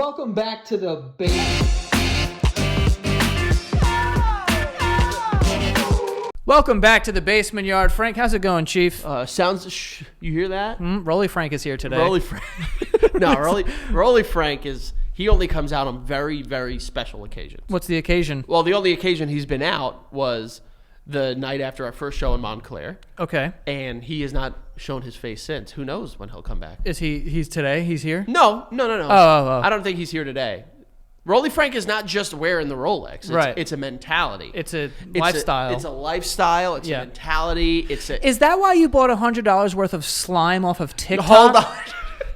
Welcome back to the base. Welcome back to the basement yard. Frank, how's it going, Chief? You hear that? Rolly Frank is here today. Rolly Frank. No, Rolly Frank he only comes out on very, very special occasions. What's the occasion? Well, the only occasion he's been out was the night after our first show in Montclair. Okay. And he has not shown his face since. Who knows when he'll come back? Is he's today? He's here? No. Oh. I don't think he's here today. Rolly Frank is not just wearing the Rolex. Right. It's a mentality. It's a lifestyle. It's a lifestyle. It's a mentality. Is that why you bought $100 worth of slime off of TikTok? Hold on.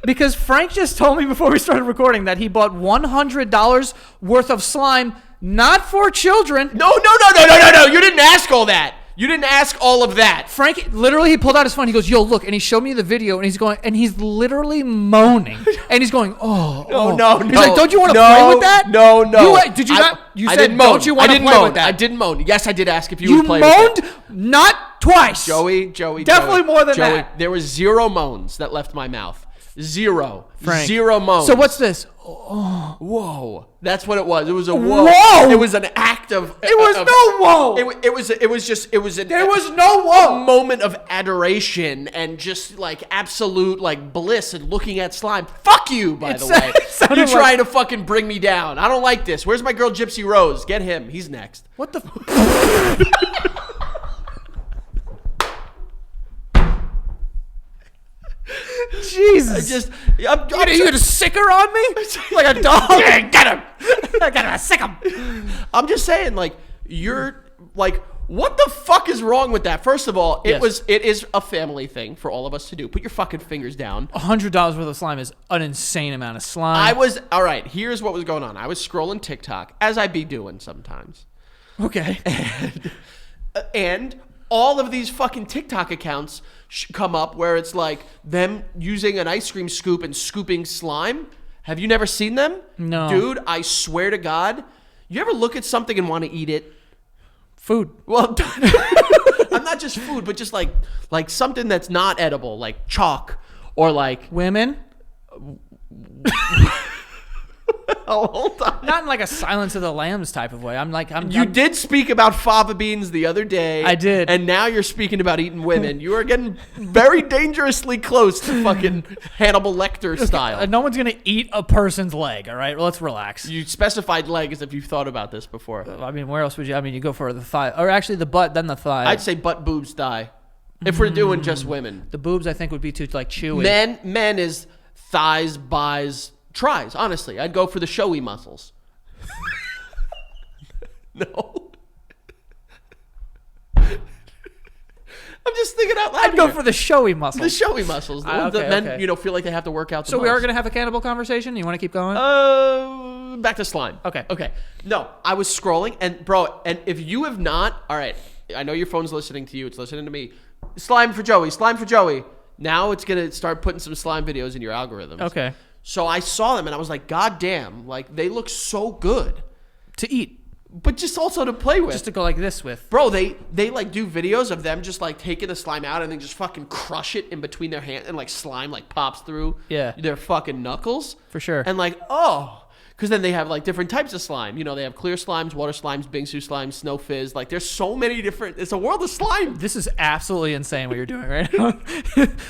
Because Frank just told me before we started recording that he bought $100 worth of slime, not for children. No. You didn't ask all that. You didn't ask all of that. Frank, literally, he pulled out his phone. He goes, yo, look. And he showed me the video, and he's literally moaning. And he's going, No. He's like, don't you want to play with that? No. Did you not? You I said, didn't moan. don't you want to play with that? I didn't moan. Yes, I did ask if you would play moaned, with it. Not twice. Joey. Definitely more than that. There was zero moans that left my mouth. Zero. Frank. Zero moans. So what's this? Whoa. That's what it was. It was a whoa. Whoa. It was an act of... It was no whoa. There was no whoa. moment of adoration and just like absolute like bliss and looking at slime. Fuck you, by the way. You're trying to fucking bring me down. I don't like this. Where's my girl Gypsy Rose? Get him. He's next. What the... Jesus. You gonna sick her on me? Like a dog? Yeah, get him. I gotta sick him. I'm just saying, like, you're like, what the fuck is wrong with that? First of all, it is a family thing for all of us to do. Put your fucking fingers down. $100 worth of slime is an insane amount of slime. All right, here's what was going on. I was scrolling TikTok, as I be doing sometimes. Okay. And all of these fucking TikTok accounts come up where it's like them using an ice cream scoop and scooping slime. Have you never seen them? No. Dude, I swear to God. You ever look at something and want to eat it? Food. Well, I'm not just food, but just like something that's not edible, like chalk or like... Women? Oh, hold on. Not in like a Silence of the Lambs type of way. You did speak about fava beans the other day. I did. And now you're speaking about eating women. You are getting very dangerously close to fucking Hannibal Lecter style. No one's going to eat a person's leg, all right? Well, let's relax. You specified leg as if you've thought about this before. I mean, where else would you? I mean, you go for the thigh. Or actually the butt, then the thigh. I'd say butt, boobs, thigh. If we're doing just women. The boobs, I think, would be too, like, chewy. Men is thighs, buys, tries. Honestly, I'd go for the showy muscles. No. I'm just thinking out loud. I'd go for the showy muscles. The showy muscles. The ones that men, okay. Feel like they have to work out the So most. we are going to have a cannibal conversation? You want to keep going? Back to slime. Okay. No, I was scrolling, and bro, and if you have not, all right, I know your phone's listening to you. It's listening to me. Slime for Joey. Now it's going to start putting some slime videos in your algorithms. Okay. So I saw them, and I was like, God damn, like, they look so good. To eat. But just also to play with. Just to go like this with. Bro, they like do videos of them just like taking the slime out and then just fucking crush it in between their hands, and like slime like pops through their fucking knuckles. For sure. And like, because then they have like different types of slime. They have clear slimes, water slimes, Bingsu slimes, Snow Fizz. Like there's so many different, it's a world of slime. This is absolutely insane what you're doing right now.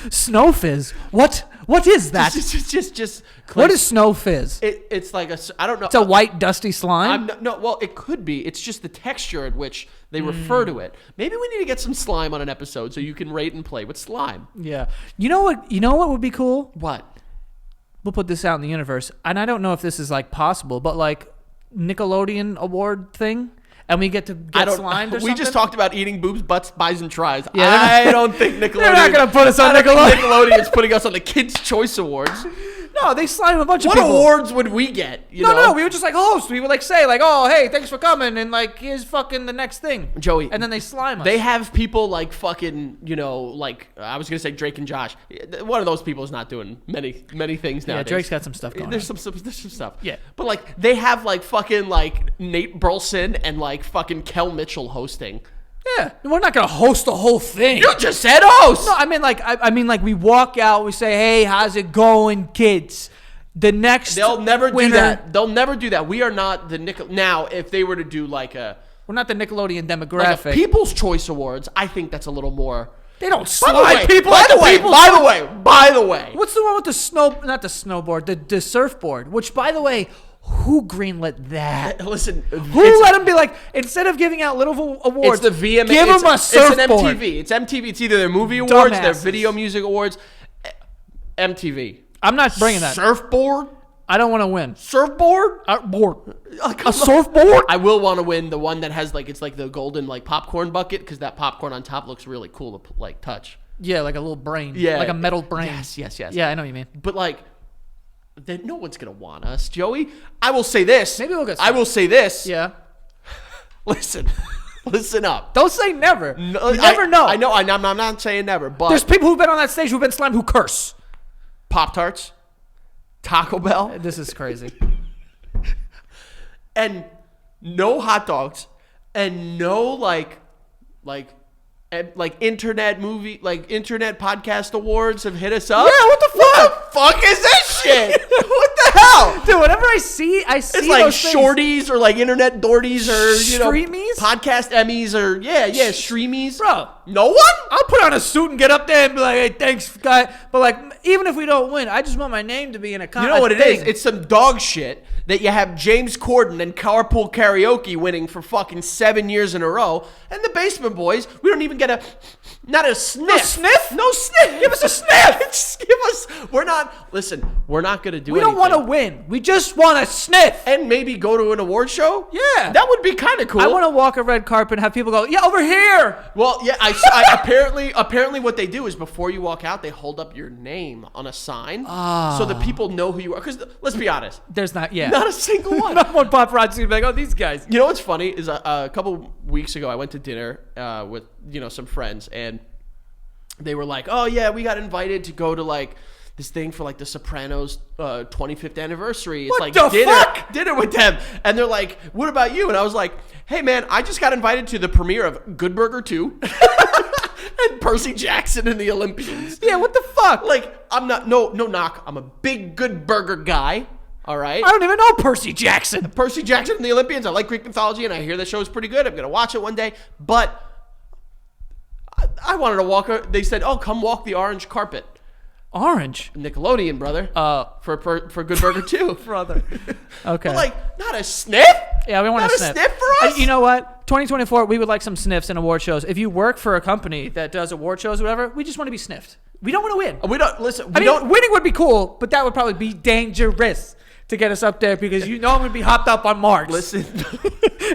Snow Fizz. What is that? Just what is Snow Fizz? It's like I don't know. It's a white dusty slime? Well, it could be. It's just the texture at which they refer to it. Maybe we need to get some slime on an episode so you can rate and play with slime. Yeah. You know what would be cool? What? We'll put this out in the universe. And I don't know if this is like possible, but like Nickelodeon award thing. And we get to get slimed or something? We just talked about eating boobs, butts, buys, and tries. Yeah, I don't think Nickelodeon... They're not going to put us on Nickelodeon. Nickelodeon's putting us on the Kids' Choice Awards. No, they slime a bunch of people. What awards would we get? No, we would just like host. We would like say like, oh, hey, thanks for coming, and like, here's fucking the next thing. Joey. And then they slime us. They have people like fucking, like, I was going to say Drake and Josh. One of those people is not doing many things nowadays. Yeah, Drake's got some stuff going on. There's some stuff. Yeah. But like, they have like fucking like Nate Burleson and like fucking Kel Mitchell hosting. Yeah, we're not gonna host the whole thing. You just said host. No, I mean like we walk out, we say, "Hey, how's it going, kids? The next They'll never winner, do that. They'll never do that. We are not the Now, if they were to do like a we're not the Nickelodeon demographic. People's Choice Awards, I think that's a little more. They don't slide people. By the way. What's the one with the not the snowboard, the surfboard? Which, by the way, who greenlit that? Listen, who let them be like, instead of giving out little awards, it's the VMA. Give them a surfboard. It's an MTV. It's either their movie awards, their Dumbasses. video music awards. MTV. I'm not bringing that. Surfboard. I don't want to win. Surfboard. A surfboard. I will want to win the one that has like it's like the golden like popcorn bucket because that popcorn on top looks really cool to like touch. Yeah, like a little brain. Yeah, like a metal brain. Yes. Yeah, I know what you mean. But like, no one's gonna want us, Joey. I will say this. Maybe we'll get. I will say this. Yeah. Listen up. Don't say never. No, you never know. I know. I'm not saying never, but there's people who've been on that stage who've been slimed who curse. Pop-Tarts, Taco Bell, This is crazy. and no hot dogs, and no like internet podcast awards have hit us up. Yeah, what the fuck? What the fuck is this shit? What the hell? Dude, whenever I see It's like those things. shorties or like internet dorties or Streamies? podcast Emmys or streamies. Bro. No one? I'll put on a suit and get up there and be like, hey, thanks, guy. But like, even if we don't win, I just want my name to be in a You know what it is? It's some dog shit that you have James Corden and Carpool Karaoke winning for fucking 7 years in a row. And the Basement Boys, we don't even get not a sniff. No sniff? No sniff. Give us a sniff. Just give us, we're not going to do anything. We don't want to win. We just want to sniff. And maybe go to an award show? Yeah. That would be kind of cool. I want to walk a red carpet and have people go, yeah, over here. Well, yeah, I apparently what they do is before you walk out, they hold up your name on a sign so that people know who you are. Because let's be honest, There's not not a single one. Not one paparazzi be like, oh, these guys. You know what's funny is a couple weeks ago I went to dinner with some friends and they were like, oh yeah, we got invited to go to like this thing for like the Sopranos 25th anniversary. It's What like the fuck? dinner with them. And they're like, what about you? And I was like, hey man, I just got invited to the premiere of Good Burger 2 and Percy Jackson and the Olympians. Yeah, what the fuck? Like, I'm not, no knock. I'm a big Good Burger guy. All right. I don't even know Percy Jackson. Percy Jackson and the Olympians. I like Greek mythology, and I hear the show is pretty good. I'm gonna watch it one day. But I wanted to walk. They said, "Oh, come walk the orange carpet." Orange? Nickelodeon, brother. For Good Burger 2. Brother. Okay. But like, not a sniff. Yeah, we want not a sniff. sniff for us. You know what? 2024, we would like some sniffs in award shows. If you work for a company that does award shows or whatever, we just want to be sniffed. We don't want to win. We don't listen. Winning would be cool, but that would probably be dangerous to get us up there because I'm going to be hopped up on marks. Listen.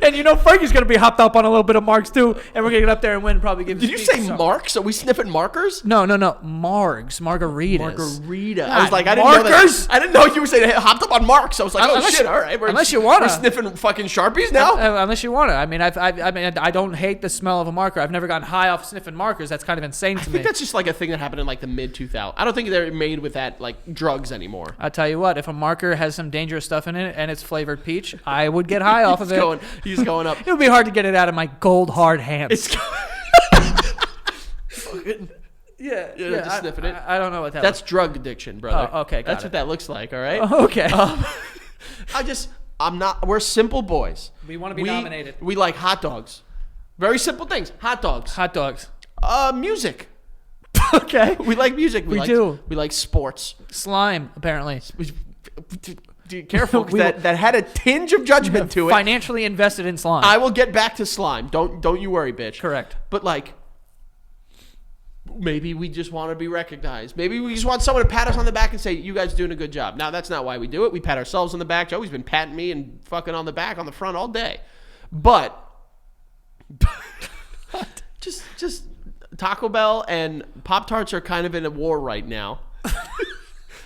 And Frankie's going to be hopped up on a little bit of marks too, and we're going to get up there and win and probably give Did you say marks? Are we sniffing markers? No. Margs. Margaritas. Margarita. God, I was like, I didn't know markers? that. I didn't know you were saying hopped up on marks. I was like, Unless shit, you- all right. unless you wanna. We're sniffing fucking Sharpies now? Unless you want to. I mean, I don't hate the smell of a marker. I've never gotten high off sniffing markers. That's kind of insane to I me. think that's just like a thing that happened in like the mid 2000s. I don't think they're made with that like drugs anymore. I'll tell you what, if a marker has some dangerous stuff in it and it's flavored peach, I would get high off of it. He's going up. It would be hard to get it out of my gold hard hands. It's yeah, just sniffing it. I don't know what that That's drug addiction, brother. Oh, okay, got That's it. what that looks like, all right? Okay. We're simple boys. We wanna be nominated. We like hot dogs. Very simple things. Hot dogs. Hot dogs. Music. Okay. We like music. We do. We like sports. Slime, apparently. Dude, careful, 'cause that had a tinge of judgment to it. Financially invested in slime. I will get back to slime. Don't you worry, bitch. Correct. But like, maybe we just want to be recognized. Maybe we just want someone to pat us on the back and say, "You guys are doing a good job." Now that's not why we do it. We pat ourselves on the back. Joey's been patting me and fucking on the back, on the front all day. But just Taco Bell and Pop-Tarts are kind of in a war right now.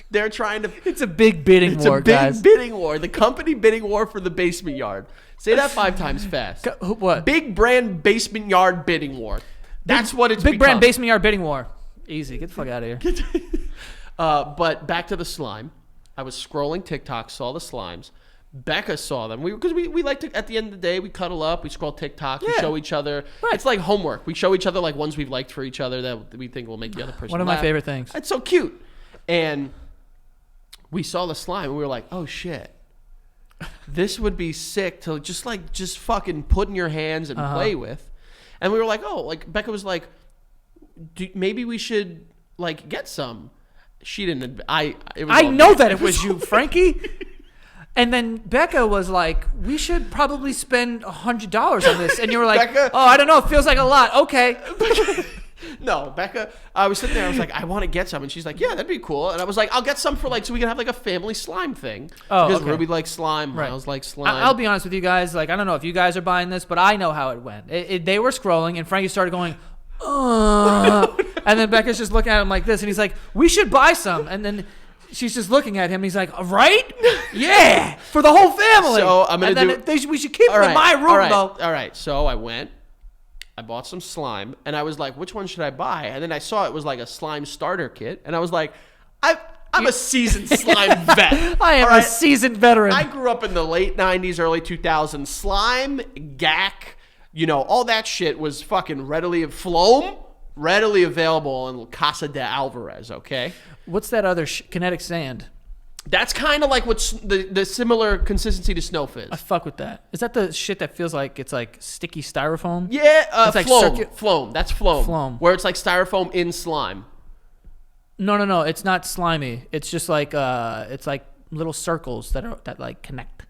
They're trying to. It's a big bidding war, guys. It's a big bidding war. The company bidding war for the basement yard. Say that 5 times fast. What? Big brand basement yard bidding war. That's what it's Big brand become. basement yard bidding war. Easy. Get the fuck out of here. But back to the slime. I was scrolling TikTok, saw the slimes. Becca saw them. Because we like to, at the end of the day, we cuddle up, we scroll TikTok, we Yeah. show each other. Right. It's like homework. We show each other like ones we've liked for each other that we think will make the other person One of my laugh. favorite things. It's so cute. And we saw the slime and we were like, oh shit. This would be sick to just fucking put in your hands and play with. And we were like, oh, like Becca was like, maybe we should like get some. She didn't. I know that it was you, Frankie. And then Becca was like, we should probably spend $100 on this. And you were like, Becca, oh, I don't know. It feels like a lot. Okay. No, Becca, I was sitting there. I was like, I want to get some. And she's like, yeah, that'd be cool. And I was like, I'll get some for like, so we can have like a family slime thing. Oh, because Ruby likes slime. Right. Miles likes slime. I'll be honest with you guys. Like, I don't know if you guys are buying this, but I know how it went. They were scrolling and Frankie started going, and then Becca's just looking at him like this. And he's like, we should buy some. And then she's just looking at him. He's like, right? Yeah. For the whole family. So I'm going to do we should keep them in my room, though. All right. So I went. I bought some slime, and I was like, which one should I buy? And then I saw it was like a slime starter kit, and I was like, I'm a seasoned slime vet. I am a seasoned veteran. I grew up in the late 90s, early 2000s. Slime, GAC, all that shit was fucking readily available in Casa de Alvarez, okay? What's that other kinetic sand? That's kind of like what's the similar consistency to Snow Fizz. I fuck with that. Is that the shit that feels like it's like sticky styrofoam? Yeah, it's like Floam. That's Floam. Floam. Where it's like styrofoam in slime. No. It's not slimy. It's just like it's like little circles that like connect,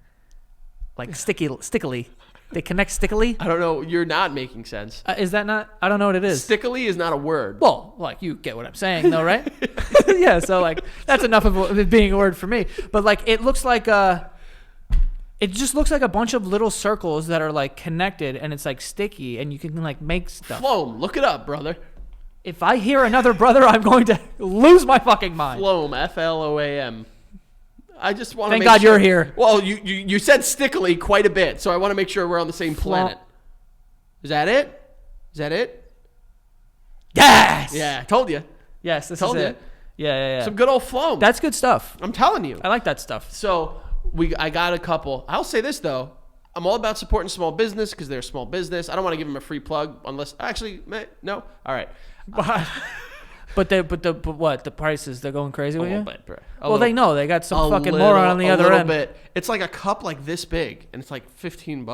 like stickily. They connect stickily. I don't know. You're not making sense. Is that not? I don't know what it is. Stickily is not a word. Well, like you get what I'm saying, though, right? Yeah. So like that's enough of it being a word for me. But like it looks like it just looks like a bunch of little circles that are like connected, and it's like sticky, and you can like make stuff. Floam. Look it up, brother. If I hear another brother, I'm going to lose my fucking mind. Floam. FLOAM. I just want to make sure. Thank God you're here. Well, you said stickily quite a bit, so I want to make sure we're on the same planet. Is that it? Yes! Yeah, I told you. Yes, this is it. Yeah. Some good old Floam. That's good stuff. I'm telling you. I like that stuff. So, I got a couple. I'll say this, though. I'm all about supporting small business because they're a small business. I don't want to give them a free plug unless... Actually, no? All right. But what? The prices, they're going crazy with you? Bit, bro. Well, they know. They got some fucking moron on the other end. Bit. It's like a cup like this big, and it's like $15.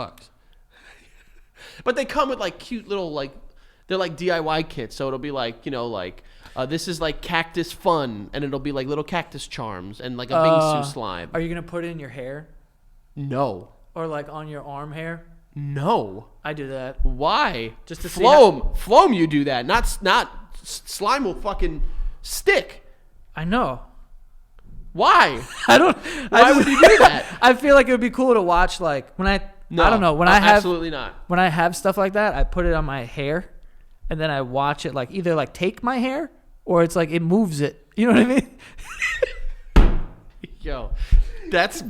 But they come with like cute little like... They're like DIY kits, so it'll be like, this is like cactus fun, and it'll be like little cactus charms and like a Bingsu slime. Are you going to put it in your hair? No. Or like on your arm hair? No. I do that. Why? Just to Floam, you do that. Not slime will fucking stick. I know. Why? Why would you do that? I feel like it would be cool to watch I don't know. When I have absolutely not. When I have stuff like that, I put it on my hair and then I watch it like either like take my hair or it's like it moves it. You know what I mean? Yo.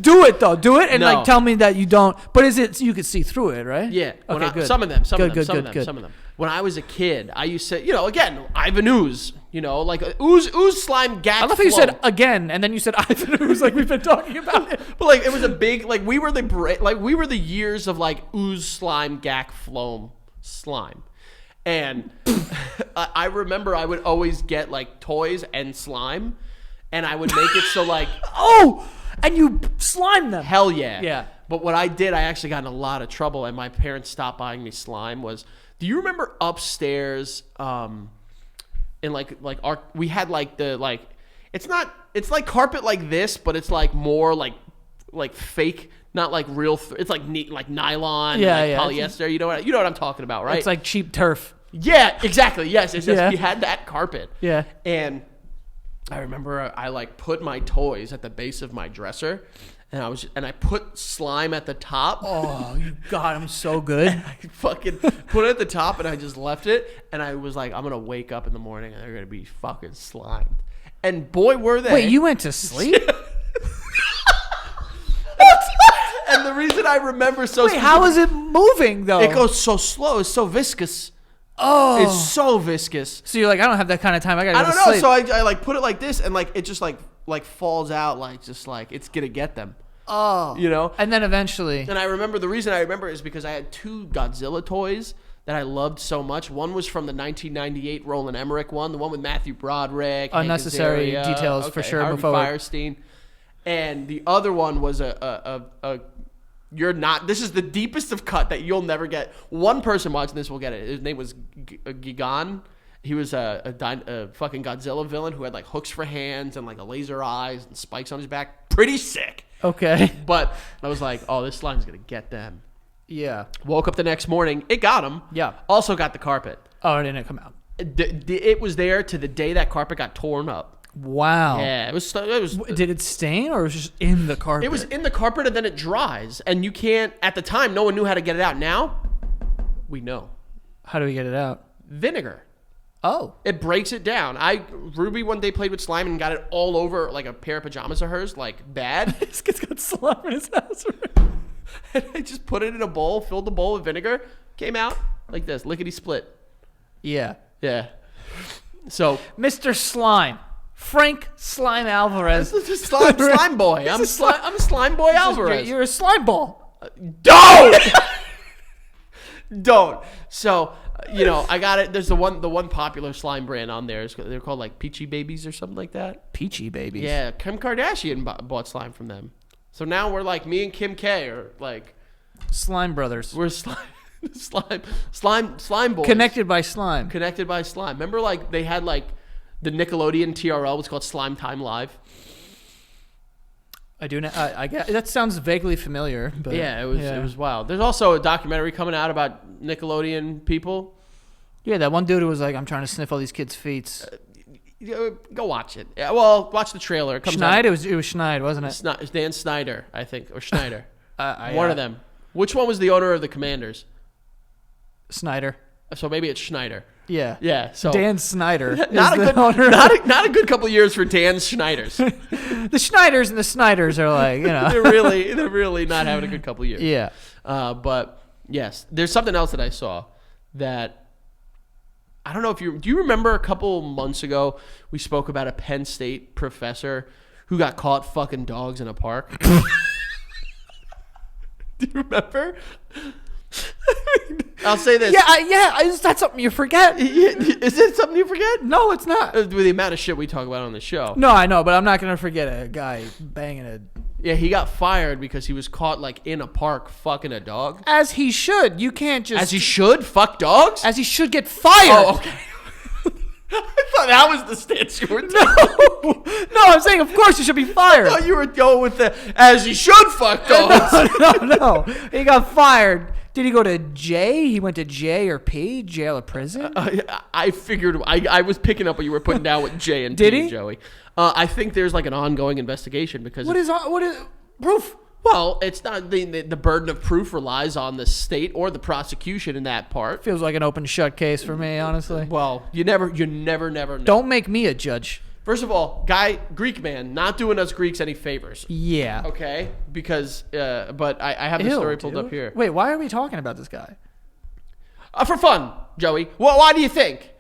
Do it though. Do it and like tell me that you don't. But is it so you can see through it, right? Yeah. Okay, good. Some of them. Some of them. When I was a kid, I used to, again, Ivan Ooze, like ooze slime GAC. I love how you said again, and then you said Ivan Ooze, like we've been talking about it. But like it was a big, like we were the years of like ooze slime GAC Floam slime, and I remember I would always get like toys and slime, and I would make it so like and you slime them. Hell yeah. Yeah. But what I did, I actually got in a lot of trouble, and my parents stopped buying me slime. Do you remember upstairs? In we had like it's like carpet like this, but it's like more like fake, not like real. It's like neat, like nylon, polyester. You know what I'm talking about, right? It's like cheap turf. Yeah, exactly. Yes, we had that carpet. Yeah, and I remember I like put my toys at the base of my dresser. And I put slime at the top. Oh, God, I'm so good. I fucking put it at the top, and I just left it. And I was like, I'm going to wake up in the morning, and they're going to be fucking slimed. And boy, were they. Wait, you went to sleep? And the reason I remember how is it moving, though? It goes so slow. It's so viscous. Oh. It's so viscous. So you're like, I don't have that kind of time. I got to go to sleep. I don't know. So I like put it like this, and like it just like falls out just like it's going to get them. Oh. And then eventually. And I remember, the reason I remember is because I had two Godzilla toys that I loved so much. One was from the 1998 Roland Emmerich one, the one with Matthew Broderick. Unnecessary details for sure. Harvey Firestein. And the other one was you're not. This is the deepest of cut that you'll never get. One person watching this will get it. His name was Gigan. He was a fucking Godzilla villain who had like hooks for hands and like a laser eyes and spikes on his back. Pretty sick. Okay. But I was like, oh, this slime's gonna get them. Yeah. Woke up the next morning. It got him. Yeah. Also got the carpet. Oh, it didn't come out. It was there to the day that carpet got torn up. Wow. Yeah, it was. Did it stain or was it just in the carpet? It was in the carpet and then it dries, and you can't. At the time, no one knew how to get it out. Now, we know. How do we get it out? Vinegar. Oh. It breaks it down. Ruby one day played with slime and got it all over like a pair of pajamas of hers, like bad. This kid's got slime in his house. And I just put it in a bowl, filled the bowl with vinegar, came out like this, lickety split. Yeah. Yeah. So Mr. Slime. Frank Slime Alvarez. slime boy. I'm a slime boy Alvarez. You're a slime ball. Don't. So, I got it. There's the one popular slime brand on there. They're called like Peachy Babies or something like that. Peachy Babies. Yeah, Kim Kardashian bought slime from them. So now we're like, me and Kim K are like Slime Brothers. we're slime boys. Connected by slime. Connected by slime. Remember, like they had like the Nickelodeon TRL was called Slime Time Live. I do. I get that sounds vaguely familiar. But Yeah, it was wild. There's also a documentary coming out about Nickelodeon people. Yeah, that one dude who was like, I'm trying to sniff all these kids' feet. Go watch it. Yeah, well, watch the trailer. It comes Schneid? out. It was Schneid, wasn't it? It's Dan Snyder, I think, or Schneider. One of them. Which one was the owner of the Commanders? Snyder. So maybe it's Schneider. Yeah. Yeah. So Dan Snyder. not is a the good, owner. not a good couple of years for Dan Schneiders. The Schneiders and the Snyders are like, they're really not having a good couple of years. Yeah. But yes, there's something else that I saw that I don't know if do you remember a couple months ago we spoke about a Penn State professor who got caught fucking dogs in a park? Do you remember? I'll say this. Yeah. Is that something you forget? Is it something you forget? No, it's not. With the amount of shit we talk about on the show. No, I know, but I'm not gonna forget a guy banging a. Yeah, he got fired because he was caught like in a park fucking a dog. As he should. You can't just. As he should? Fuck dogs? As he should get fired. Oh, okay. I thought that was the stance you were taking. No, I'm saying of course you should be fired. I thought you were going with the as he should fuck dogs. No. He got fired. Did he go to J? He went to J or P? Jail or prison? I figured I was picking up what you were putting down with J and Did P, he? Joey. I think there's like an ongoing investigation because What is proof? well, it's not the burden of proof relies on the state or the prosecution in that part. Feels like an open shut case for me, honestly. Well, you never know. Don't make me a judge. First of all, Greek man, not doing us Greeks any favors. Yeah. Okay, because but I have the story pulled up here. Wait, why are we talking about this guy? For fun, Joey. Well, why do you think?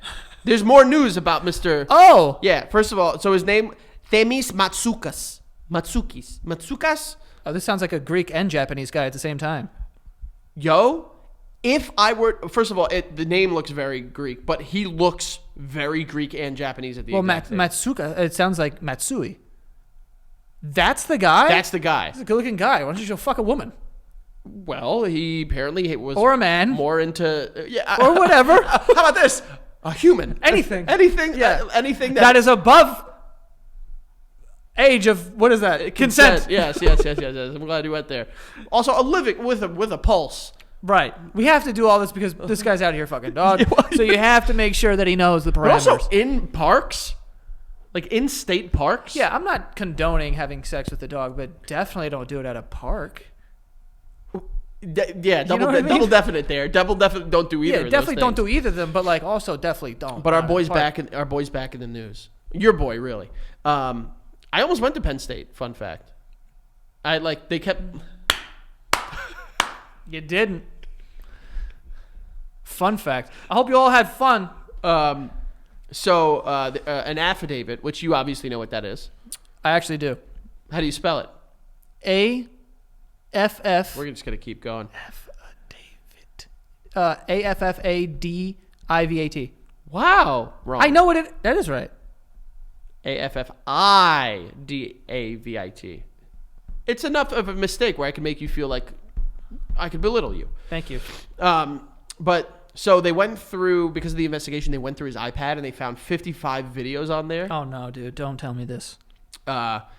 There's more news about Mr. Oh. Yeah, first of all, so his name, Themis Matsoukas. Matsoukas? Oh, this sounds like a Greek and Japanese guy at the same time. Yo, if I were, first of all, the name looks very Greek, but he looks very Greek and Japanese at the exact same. Matsuka, it sounds like Matsui. That's the guy? That's the guy. He's a good-looking guy. Why don't you go fuck a woman? Well, he apparently was... Or a man. More into... yeah. Or whatever. How about this? A human. Anything. Anything. Yeah. Anything that is above age of, what is that? Consent. Yes. I'm glad you went there. Also, a living with a pulse. Right. We have to do all this because this guy's out here fucking dog. So you have to make sure that he knows the parameters. But also in parks, like in state parks. Yeah, I'm not condoning having sex with a dog, but definitely don't do it at a park. Double definite there. Double definite. Don't do either. Yeah, definitely don't do either of them. But like, also definitely don't. But our boys back in the news. Your boy, really. I almost went to Penn State. Fun fact. They kept. You didn't. Fun fact. I hope you all had fun. So an affidavit, which you obviously know what that is. I actually do. How do you spell it? A-F-F. We're just gonna keep going. A-F-F-A-D-I-V-A-T. Wow. Wrong. I know that is right. A-F-F-I-D-A-V-I-T. It's enough of a mistake where I can make you feel like I could belittle you. Thank you. But so they went through, because of the investigation, they went through his iPad and they found 55 videos on there. Oh no, dude! Don't tell me this.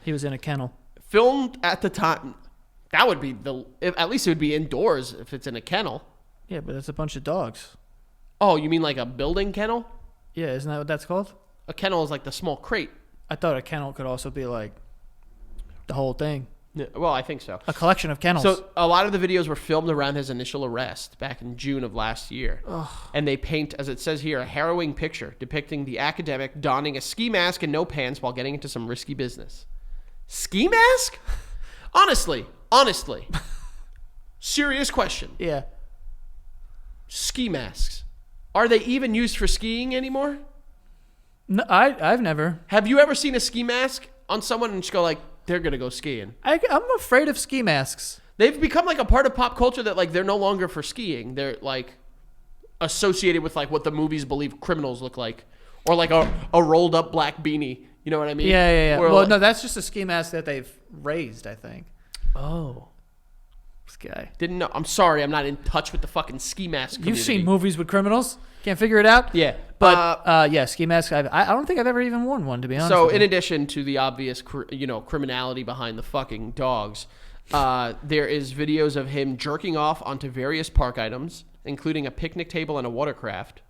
He was in a kennel. Filmed at the time. That would be at least it would be indoors if it's in a kennel. Yeah, but it's a bunch of dogs. Oh, you mean like a building kennel? Yeah, isn't that what that's called? A kennel is like the small crate. I thought a kennel could also be like the whole thing. Yeah, well, I think so. A collection of kennels. So a lot of the videos were filmed around his initial arrest back in June of last year. Ugh. And they paint, as it says here, a harrowing picture depicting the academic donning a ski mask and no pants while getting into some risky business. Ski mask? Honestly. Serious question. Yeah. Ski masks. Are they even used for skiing anymore? No, I've never. Have you ever seen a ski mask on someone and just go like, they're going to go skiing? I'm afraid of ski masks. They've become like a part of pop culture that like they're no longer for skiing. They're like associated with like what the movies believe criminals look like, or like a rolled up black beanie. You know what I mean? Yeah. Where Well, like, no, that's just a ski mask that they've raised, I think. Oh. This guy. Didn't know. I'm sorry. I'm not in touch with the fucking ski mask community. You've seen movies with criminals? Can't figure it out? Yeah. But, yeah, ski masks. I don't think I've ever even worn one, to be honest. So, with in you. addition to the obvious, criminality behind the fucking dogs, there is videos of him jerking off onto various park items, including a picnic table and a watercraft.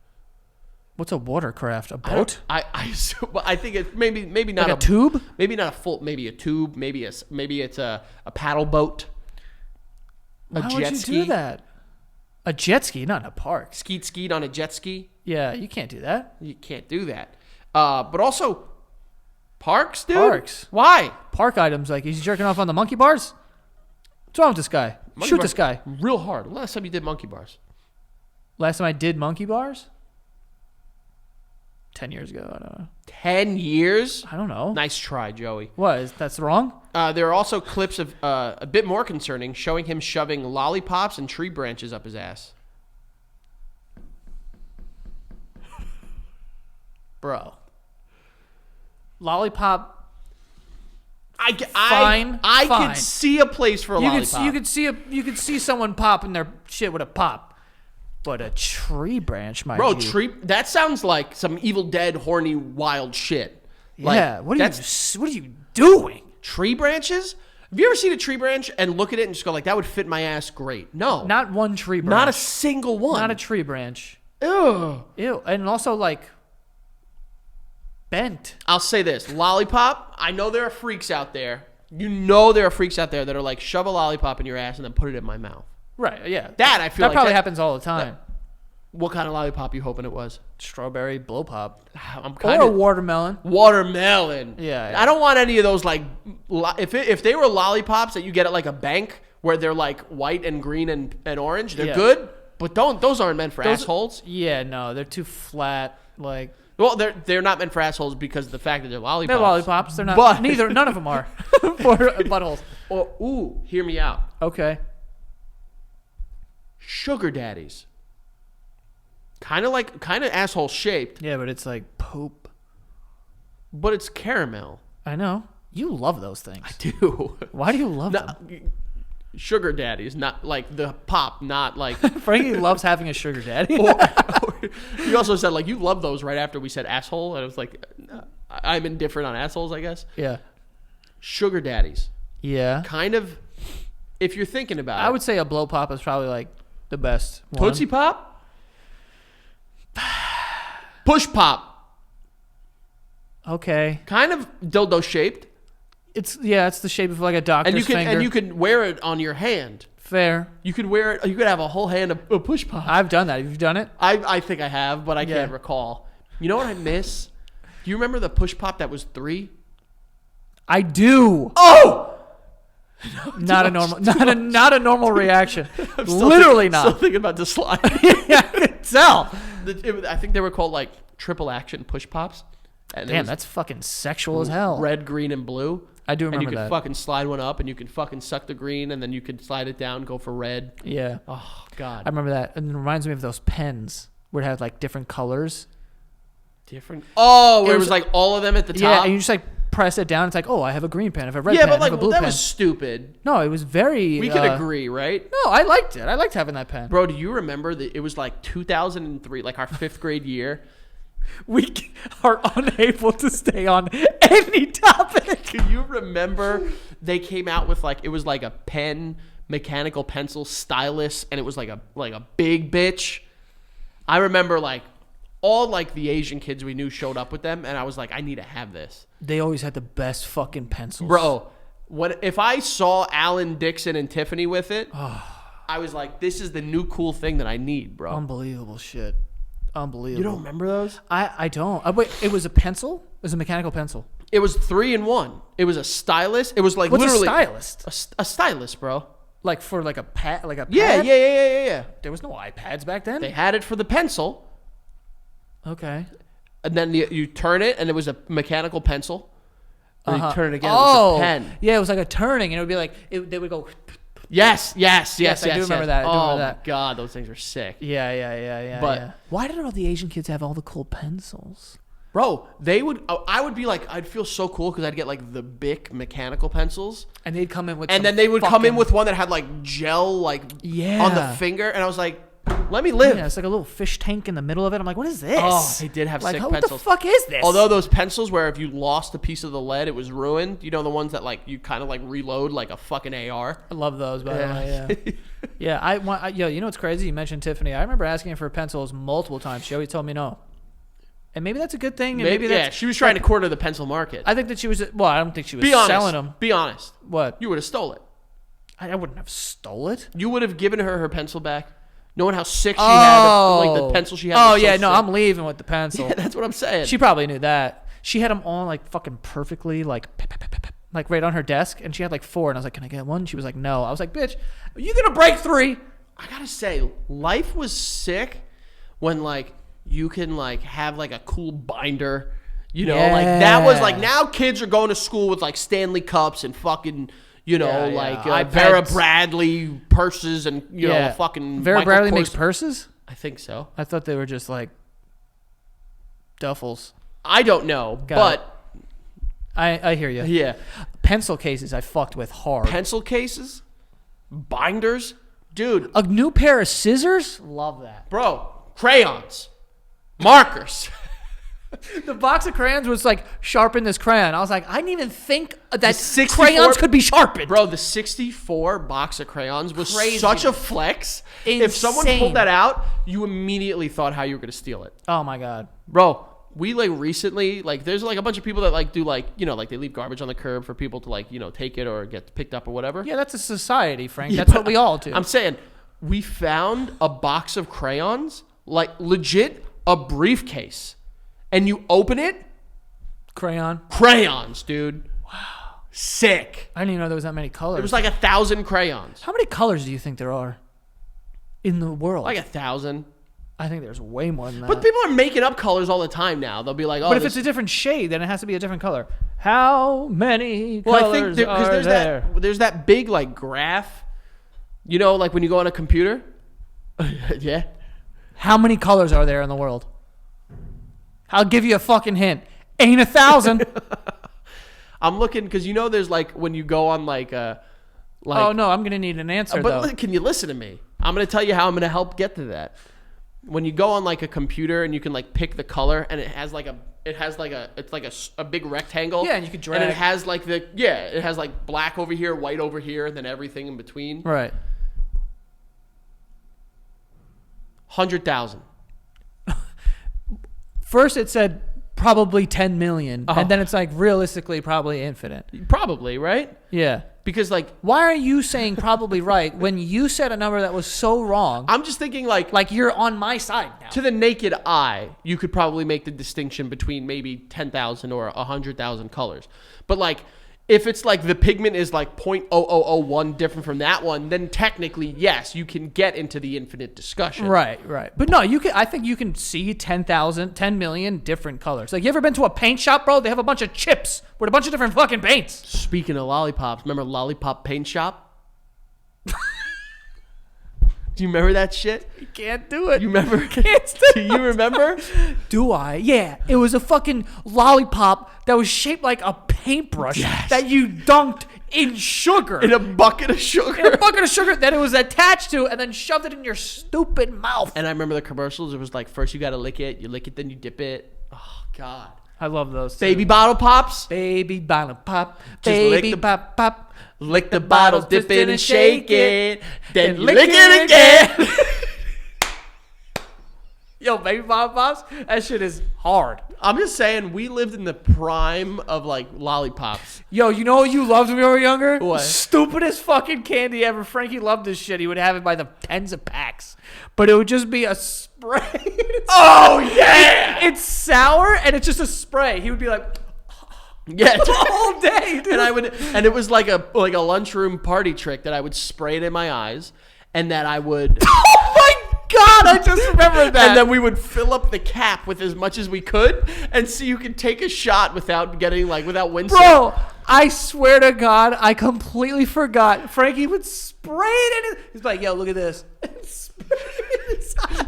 What's a watercraft? A boat? I assume, well, I think it maybe not Like a tube? Maybe not a full. Maybe a tube. Maybe it's a paddle boat. Why would you do that? A jet ski, not in a park. Skeet on a jet ski. Yeah, you can't do that. You can't do that. But also, parks, dude. Parks. Why? Park items, like he's jerking off on the monkey bars? What's wrong with this guy? Monkey Shoot bars this guy. real hard. Last time you did monkey bars. Last time I did monkey bars? 10 years ago. I don't know. 10 years? I don't know. Nice try, Joey. What? That's wrong? There are also clips of a bit more concerning, showing him shoving lollipops and tree branches up his ass. Bro. Lollipop. I Fine. could see a place for a lollipop. You could see someone popping their shit with a pop. But a tree branch, my Bro, dude. that sounds like some Evil Dead horny wild shit. Yeah, what are you doing? Tree branches? Have you ever seen a tree branch and look at it and just go like, that would fit my ass great? No. Not one tree branch. Not a single one. Not a tree branch. Ew. Ew. And also like bent. I'll say this. Lollipop, I know there are freaks out there. You know there are freaks out there that are like, shove a lollipop in your ass and then put it in my mouth. Right, yeah. That I feel that like probably happens all the time. What kind of lollipop you hoping it was? Strawberry blow pop. I'm Or kind a of watermelon. watermelon. Yeah. I don't want any of those like if they were lollipops that you get at like a bank where they're like white and green and orange, they're good, but those aren't meant for assholes. Yeah, no, they're too flat. Like, well, they're not meant for assholes because of the fact that they're lollipops. they're lollipops. They're not. But- None of them are for buttholes. Or hear me out. Okay. Sugar daddies. Kind of asshole shaped, Yeah, but it's like poop. but it's caramel. I know. You love those things. Dude. Why do you love them? Sugar daddies, not like the pop, not like. Frankie loves having a sugar daddy. You also said like you love those right after we said asshole, and I was like, I'm indifferent on assholes, I guess. Yeah. Sugar daddies, Yeah. kind of. If you're thinking about it, I would say a blow pop is probably like the best one. Tootsie Pop, Push Pop, Okay. kind of dildo shaped, It's the shape of like a doctor's finger. and you could wear it on your hand. Fair. You could wear it. You could have a whole hand of Push Pop. I've done that. Have you done it? I think I have, but I Yeah. can't recall. You know what I miss? Do you remember the Push Pop that was 3? I do. Oh! Not a normal reaction. Still Literally Still not. thinking about the slide. Yeah, I could tell. I think they were called like triple action push pops. And it Damn, was that's fucking sexual as hell. red, green, and blue. I do And you remember could that. fucking slide one up, and you could fucking suck the green, and then you could slide it down, go for red. Yeah. Oh God, I remember that. And it reminds me of those pens where it had like different colors. different. Oh, where it was- was like all of them at the Yeah, top. and you just like press it down. It's like, oh, I have a green pen. I have a red Yeah, pen. but like I have a blue that pen. was stupid. No, it was very. We could agree, right? No, I liked it. I liked having that pen. Bro, do you remember that it was like 2003, like our 5th grade year? We are unable to stay on any topic. Do you remember they came out with like, it was like a pen, mechanical pencil, stylus, and it was like a big bitch. I remember like all like the Asian kids we knew showed up with them, and I was like, I need to have this. They always had the best fucking pencils. Bro, if I saw Alan Dixon and Tiffany with it, I was like, this is the new cool thing that I need, bro. Unbelievable shit. Unbelievable. You don't remember those? I don't. Wait, it was a pencil? It was a mechanical pencil. It was 3-in-1. It was a stylus. It was like What's literally a stylus? a stylus, bro. Like for like a pad, like a Yeah, pad? yeah. There was no iPads back then. They had it for the pencil, Okay. and then you turn it, and it was a mechanical pencil. Or you turn it again, it Oh, was a pen. yeah, it was like a turning, and it would be like they would go. Yes. Yes, I do remember that. I do Oh remember my that. god, those things are sick. Yeah. But- why did all the Asian kids have all the cool pencils? Bro, I would be like, I'd feel so cool because I'd get like the Bic mechanical pencils. And they'd come in with, And then they would come in with one that had like gel like on the Yeah. finger. And I was like, let me live. Yeah, it's like a little fish tank in the middle of it. I'm like, what is this? Oh, they did have like, sick what pencils. the fuck is this? Although those pencils where if you lost a piece of the lead, it was ruined. You know, the ones that like you kind of like reload like a fucking AR. I love those, by the way. Yeah, yeah. You know what's crazy? You mentioned Tiffany. I remember asking her for pencils multiple times. She always told me no. And maybe that's a good thing. And maybe yeah, that's, she was trying to corner the pencil market. I think that she was. Well, I don't think she was Be honest. selling them. Be honest. What? You would have stole it. I wouldn't have stole it. You would have given her pencil back, knowing how sick she had, like the pencil she had. Oh was so yeah, no, sick. I'm leaving with the pencil. Yeah, that's what I'm saying. She probably knew that. She had them all like fucking perfectly, like right on her desk, and she had like 4. And I was like, "Can I get one?" She was like, "No." I was like, "Bitch, are you gonna break 3?" I gotta say, life was sick when like you can like have like a cool binder. You know, like that was like, now kids are going to school with like Stanley Cups and fucking, you know, Yeah, like iPads. Vera Bradley purses and, you know, fucking Vera Michael Bradley Kors. makes purses. I think so. I thought they were just like duffels. I don't know, but I hear you. yeah. Pencil cases I fucked with hard. Pencil cases, binders, dude, A new pair of scissors? Love that. bro, crayons, markers. The box of crayons was like, sharpen this crayon. I was like, I didn't even think that 64 crayons could be sharpened. Bro, the 64 box of crayons was Crazy. such a flex. If someone Insane. pulled that out, you immediately thought how you were going to steal it. Oh my God. Bro, we like recently, like there's like a bunch of people that like do like, you know, like they leave garbage on the curb for people to like, you know, take it or get picked up or whatever. Yeah, that's a society, Frank. Yeah, That's but what we all do. I'm saying we found a box of crayons, like legit a briefcase. And you open it, Crayon. crayons, dude. Wow. Sick. I didn't even know there was that many colors. It was like 1,000 crayons. How many colors do you think there are in the world? Like 1,000. I think there's way more than that. But people are making up colors all the time now. They'll be like, oh, But if this- it's a different shade, then it has to be a different color. How many well, colors I think because are there? there's that big like graph, you know, like when you go on a computer. Yeah. How many colors are there in the world? I'll give you a fucking hint. Ain't 1,000. I'm looking because you know there's like when you go on like Oh no, I'm gonna need an answer but though. can you listen to me? I'm gonna tell you how I'm gonna help get to that. When you go on like a computer and you can like pick the color and it has like a big rectangle. Yeah, and you can drag. And it has like it has like black over here, white over here, and then everything in between. Right. 100,000. First it said probably 10 million, Oh. and then it's like realistically probably infinite. Probably, right? Yeah. Because like Why are you saying probably right when you said a number that was so wrong? I'm just thinking Like you're on my side now. to the naked eye, you could probably make the distinction between maybe 10,000 or 100,000 colors. But like if it's like the pigment is like 0.0001 different from that one, then technically yes, you can get into the infinite discussion. Right. But no, you can. I think you can see 10 million different colors. Like you ever been to a paint shop, bro? They have a bunch of chips with a bunch of different fucking paints. Speaking of lollipops, remember Lollipop Paint Shop? Do you remember that shit? You can't do it. You remember? Can't Do you remember? Do I? Yeah. It was a fucking lollipop that was shaped like a paintbrush that you dunked in sugar. In a bucket of sugar. In a bucket of sugar that it was attached to, and then shoved it in your stupid mouth. And I remember the commercials. It was like, first you got to lick it, then you dip it. Oh, God. I love those. Too. Baby bottle pops. Baby bottle pop. Just Baby pop pop. Lick the bottle, dip it and shake it. Then you lick it again. Yo, baby bottle pops, that shit is hard. I'm just saying, we lived in the prime of like lollipops. Yo, you know what you loved when we were younger? What? Stupidest fucking candy ever. Frankie loved this shit. He would have it by the tens of packs. But it would just be a spray. Oh, yeah! It's sour, and it's just a spray. He would be like... Yeah, all day, dude. And it was like a lunchroom party trick that I would spray it in my eyes, and that I would... Oh, my God, I just remembered that. And then we would fill up the cap with as much as we could, and so you could take a shot without wincing. Bro, I swear to God, I completely forgot. Frankie would spray it in his... He's like, yo, look at this.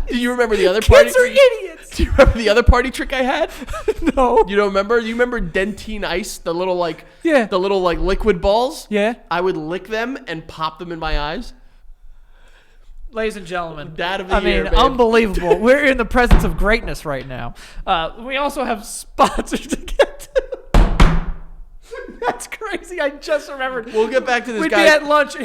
Do you remember the other party? Kids are idiots. Do you remember the other party trick I had? No. You don't remember? You remember Dentine Ice, the little Yeah. the little liquid balls? Yeah. I would lick them and pop them in my eyes. Ladies and gentlemen, Dad of the year, babe. Unbelievable. We're in the presence of greatness right now. We also have sponsors to get to. That's crazy. I just remembered. We'll get back to this We'd guy. be at lunch.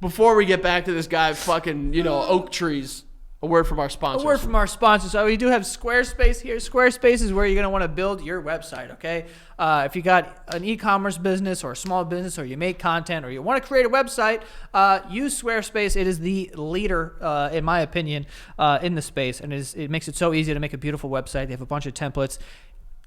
Before we get back to this guy, fucking, oak trees. A word from our sponsors. A word from our sponsors. So we do have Squarespace here. Squarespace is where you're going to want to build your website, okay? If you got an e-commerce business or a small business, or you make content, or you want to create a website, use Squarespace. It is the leader, in my opinion, in the space, and it makes it so easy to make a beautiful website. They have a bunch of templates.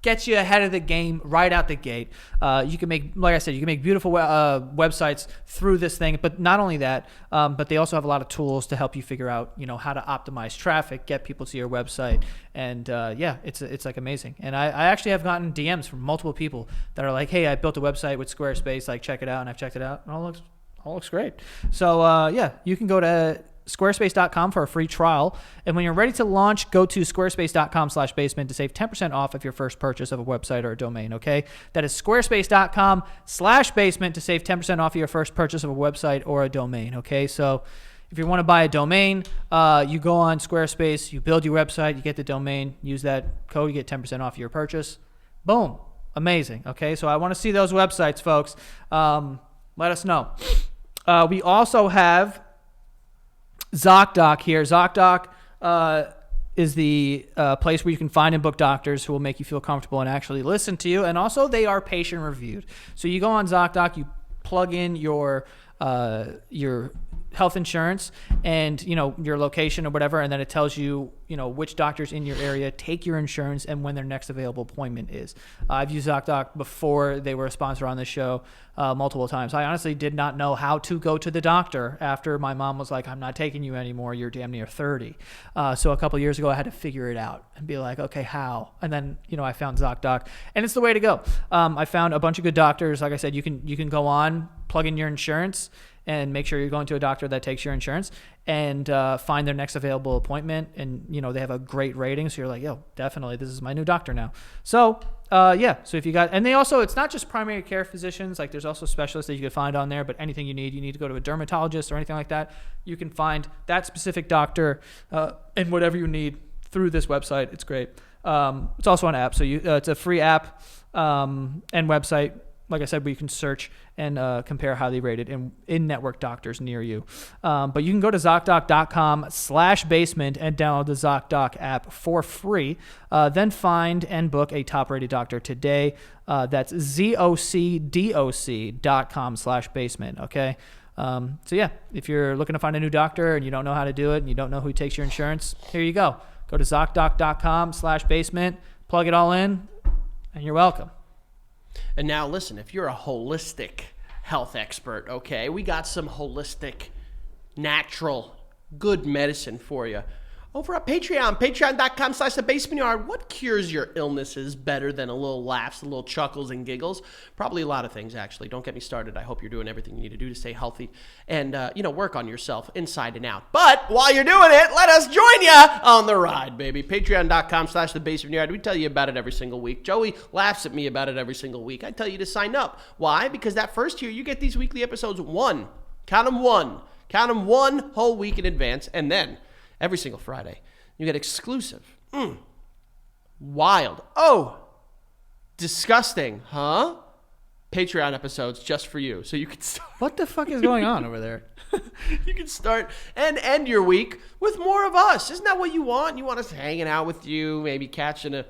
Gets you ahead of the game right out the gate. You can make, like I said, you can make beautiful websites through this thing. But not only that, but they also have a lot of tools to help you figure out, how to optimize traffic, get people to your website, and it's like amazing. And I actually have gotten DMs from multiple people that are like, "Hey, I built a website with Squarespace. Like, check it out." And I've checked it out, and all looks great. So you can go to squarespace.com for a free trial. And when you're ready to launch, go to squarespace.com/basement to save 10% off of your first purchase of a website or a domain, okay? That is squarespace.com/basement to save 10% off of your first purchase of a website or a domain, okay? So if you want to buy a domain, you go on Squarespace, you build your website, you get the domain, use that code, you get 10% off your purchase. Boom. Amazing, okay? So I want to see those websites, folks. Let us know. We also have ZocDoc here. ZocDoc is the place where you can find and book doctors who will make you feel comfortable and actually listen to you. And also, they are patient reviewed. So you go on ZocDoc, you plug in your health insurance and your location or whatever, and then it tells you which doctors in your area take your insurance and when their next available appointment is. I've used ZocDoc before they were a sponsor on this show multiple times. I honestly did not know how to go to the doctor after my mom was like, "I'm not taking you anymore, you're damn near 30." So a couple of years ago I had to figure it out and be like, okay, how? And then I found ZocDoc, and it's the way to go. I found a bunch of good doctors. Like I said, you can go on, plug in your insurance, and make sure you're going to a doctor that takes your insurance, and find their next available appointment. And they have a great rating, so you're like, yo, definitely, this is my new doctor now. So so if you got, and they also, it's not just primary care physicians, like there's also specialists that you can find on there. But anything you need to go to a dermatologist or anything like that, you can find that specific doctor and whatever you need through this website. It's great. It's also an app, so it's a free app and website. Like I said, we can search and compare highly rated in-network doctors near you. But you can go to ZocDoc.com/basement and download the ZocDoc app for free. Then find and book a top-rated doctor today. That's ZocDoc.com/basement, okay? So yeah, if you're looking to find a new doctor and you don't know how to do it and you don't know who takes your insurance, here you go. Go to ZocDoc.com/basement, plug it all in, and you're welcome. And now listen, if you're a holistic health expert, okay, we got some holistic, natural, good medicine for you. over at Patreon, patreon.com/thebasementyard. What cures your illnesses better than a little laughs, a little chuckles and giggles? Probably a lot of things, actually. Don't get me started. I hope you're doing everything you need to do to stay healthy and, work on yourself inside and out. But while you're doing it, let us join you on the ride, baby. Patreon.com/thebasementyard. We tell you about it every single week. Joey laughs at me about it every single week. I tell you to sign up. Why? Because that first year, you get these weekly episodes count them one whole week in advance, and then every single Friday, you get exclusive, wild, disgusting, Patreon episodes just for you. So you can start. What the fuck is going on over there? You can start and end your week with more of us. Isn't that what you want? You want us hanging out with you, maybe catching a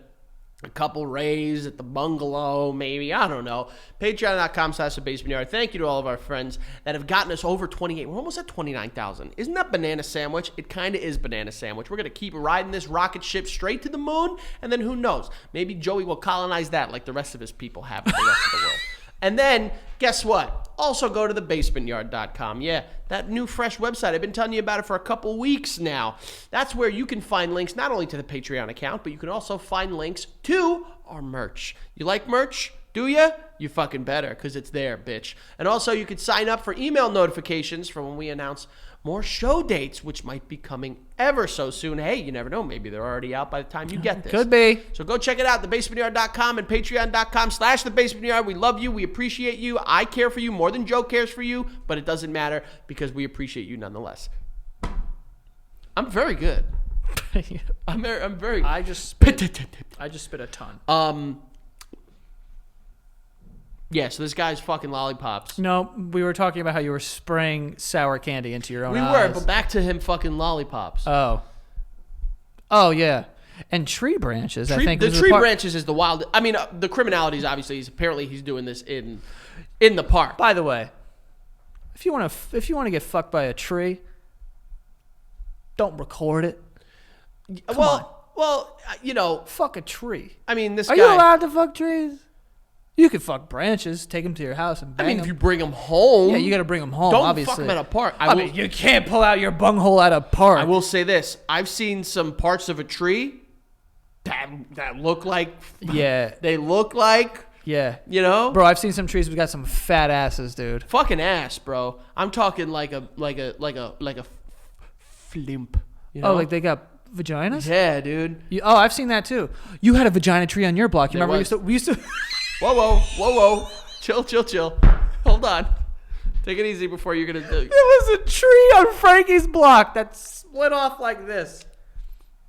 couple rays at the bungalow, maybe. I don't know. Patreon.com/thebasementyard. Thank you to all of our friends that have gotten us over 28. We're almost at 29,000. Isn't that banana sandwich? It kind of is banana sandwich. We're going to keep riding this rocket ship straight to the moon, and then who knows? Maybe Joey will colonize that like the rest of his people have with the rest of the world. And then, guess what? Also go to thebasementyard.com. Yeah, that new fresh website. I've been telling you about it for a couple weeks now. That's where you can find links not only to the Patreon account, but you can also find links to our merch. You like merch? Do ya? You fucking better, because it's there, bitch. And also, you could sign up for email notifications for when we announce more show dates, which might be coming ever so soon. Hey, you never know. Maybe they're already out by the time you get this. Could be. So go check it out, thebasementyard.com and patreon.com/thebasementyard. We love you. We appreciate you. I care for you more than Joe cares for you, but it doesn't matter because we appreciate you nonetheless. I'm very good. I'm very. I just spit a ton. Yeah, so this guy's fucking lollipops. No, we were talking about how you were spraying sour candy into your own eyes. We were, but back to him fucking lollipops. Oh, yeah. And tree branches, I think. The tree branches is the wild. I mean, the criminality is obviously apparently he's doing this in the park. By the way, if you want to get fucked by a tree, don't record it. Come on. Well, fuck a tree. I mean, this guy. Are you allowed to fuck trees? You could fuck branches, take them to your house and bang them. If you bring them home. Yeah, you got to bring them home, don't obviously. Fuck them at a park. I mean, you can't pull out your bunghole at a park. I will say this. I've seen some parts of a tree that look like. Yeah. They look like. Yeah. You know? Bro, I've seen some trees that got some fat asses, dude. Fucking ass, bro. I'm talking like a flimp. You know? Oh, like they got vaginas? Yeah, dude. I've seen that too. You had a vagina tree on your block. You remember we used to Whoa. Chill. Hold on. Take it easy before you're going to do. There was a tree on Frankie's block that split off like this.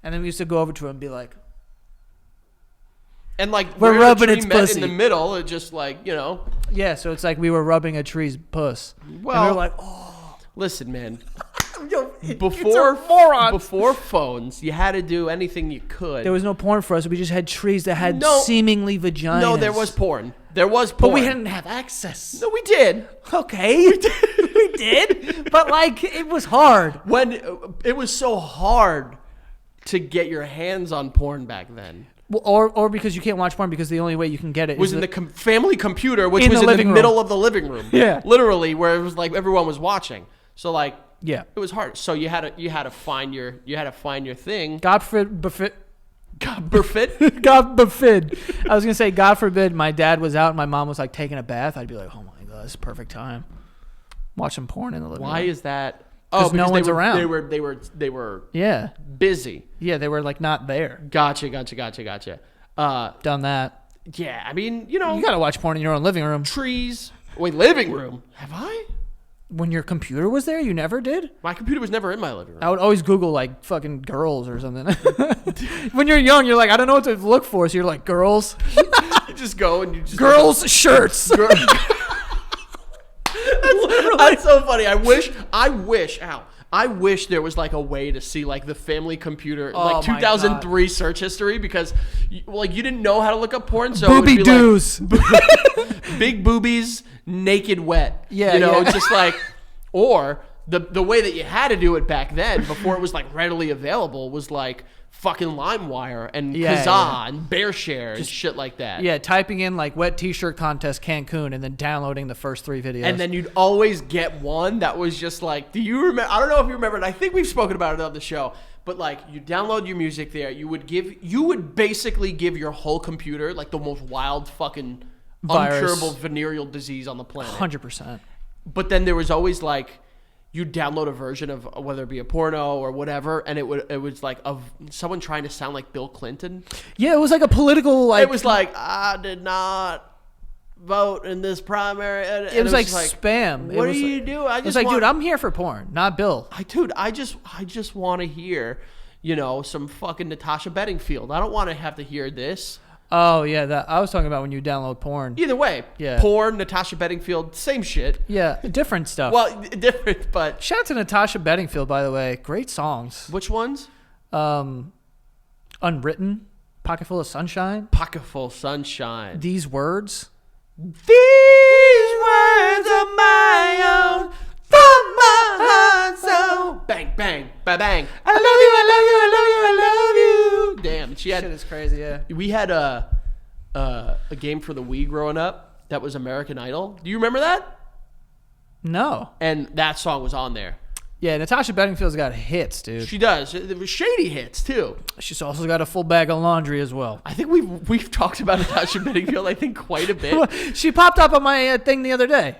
And then we used to go over to him and be like. And like, we're rubbing its pussy. In the middle, it just like, Yeah, so it's like we were rubbing a tree's puss. Well. And we were like, oh. Listen, man. Yo, before phones, you had to do anything you could. There was no porn for us. We just had trees that had seemingly vaginas. No, there was porn. But we didn't have access. No, we did. Okay. We did. But like, it was hard. When it was so hard to get your hands on porn back then. Well, or because you can't watch porn because the only way you can get it was in the family computer, which was in the middle of the living room. Yeah. Literally, where it was like everyone was watching. So like, yeah, it was hard. So you had to find your thing. God forbid. I was gonna say, God forbid, my dad was out and my mom was like taking a bath. I'd be like, oh my god, this is perfect time. Watching porn in the living room. Why is that? Because no one's around. They were busy. Yeah, they were like not there. Gotcha. Done that. Yeah, I mean, you gotta watch porn in your own living room. Trees. Wait, living room? Have I? When your computer was there, you never did? My computer was never in my living room. I would always Google, like, fucking girls or something. When you're young, you're like, I don't know what to look for. So you're like, girls? You just go and you just... Girls' shirts. That's so funny. I wish there was, like, a way to see, like, the family computer, like, 2003 search history because, you didn't know how to look up porn. So Booby doos. Big boobies, naked wet. Yeah, just like, or the way that you had to do it back then, before it was like readily available, was like fucking LimeWire and Kazaa and BearShare and shit like that. Yeah, typing in like wet t-shirt contest Cancun and then downloading the first 3 videos. And then you'd always get one that was just like, do you remember? I don't know if you remember, and I think we've spoken about it on the show, but like you download your music there, you would basically give your whole computer like the most wild fucking virus. uncurable venereal disease on the planet. 100%. But then there was always like, you download a version of whether it be a porno or whatever, and it was like of someone trying to sound like Bill Clinton. Yeah, it was like a political like. It was like, I did not vote in this primary. And it was like spam. What do you do? I was like, dude, I'm here for porn, not Bill. I just want to hear, some fucking Natasha Bedingfield. I don't want to have to hear this. Oh yeah, that I was talking about when you download porn. Either way, yeah. Porn, Natasha Bedingfield, same shit. Yeah, different stuff. Well, different, but shout out to Natasha Bedingfield, by the way. Great songs. Which ones? Unwritten, Pocketful of Sunshine. Pocketful Sunshine. These words. These words are my own, from my heart, so bang, bang, bang, bang. I love you, I love you, I love you, I love you. Damn, shit is crazy. Yeah, we had a game for the Wii growing up that was American Idol. Do you remember that? No. And that song was on there. Yeah, Natasha Bedingfield's got hits, dude. She does. There were shady hits too. She's also got a full bag of laundry as well. I think we've talked about Natasha Bedingfield. I think quite a bit. She popped up on my thing the other day,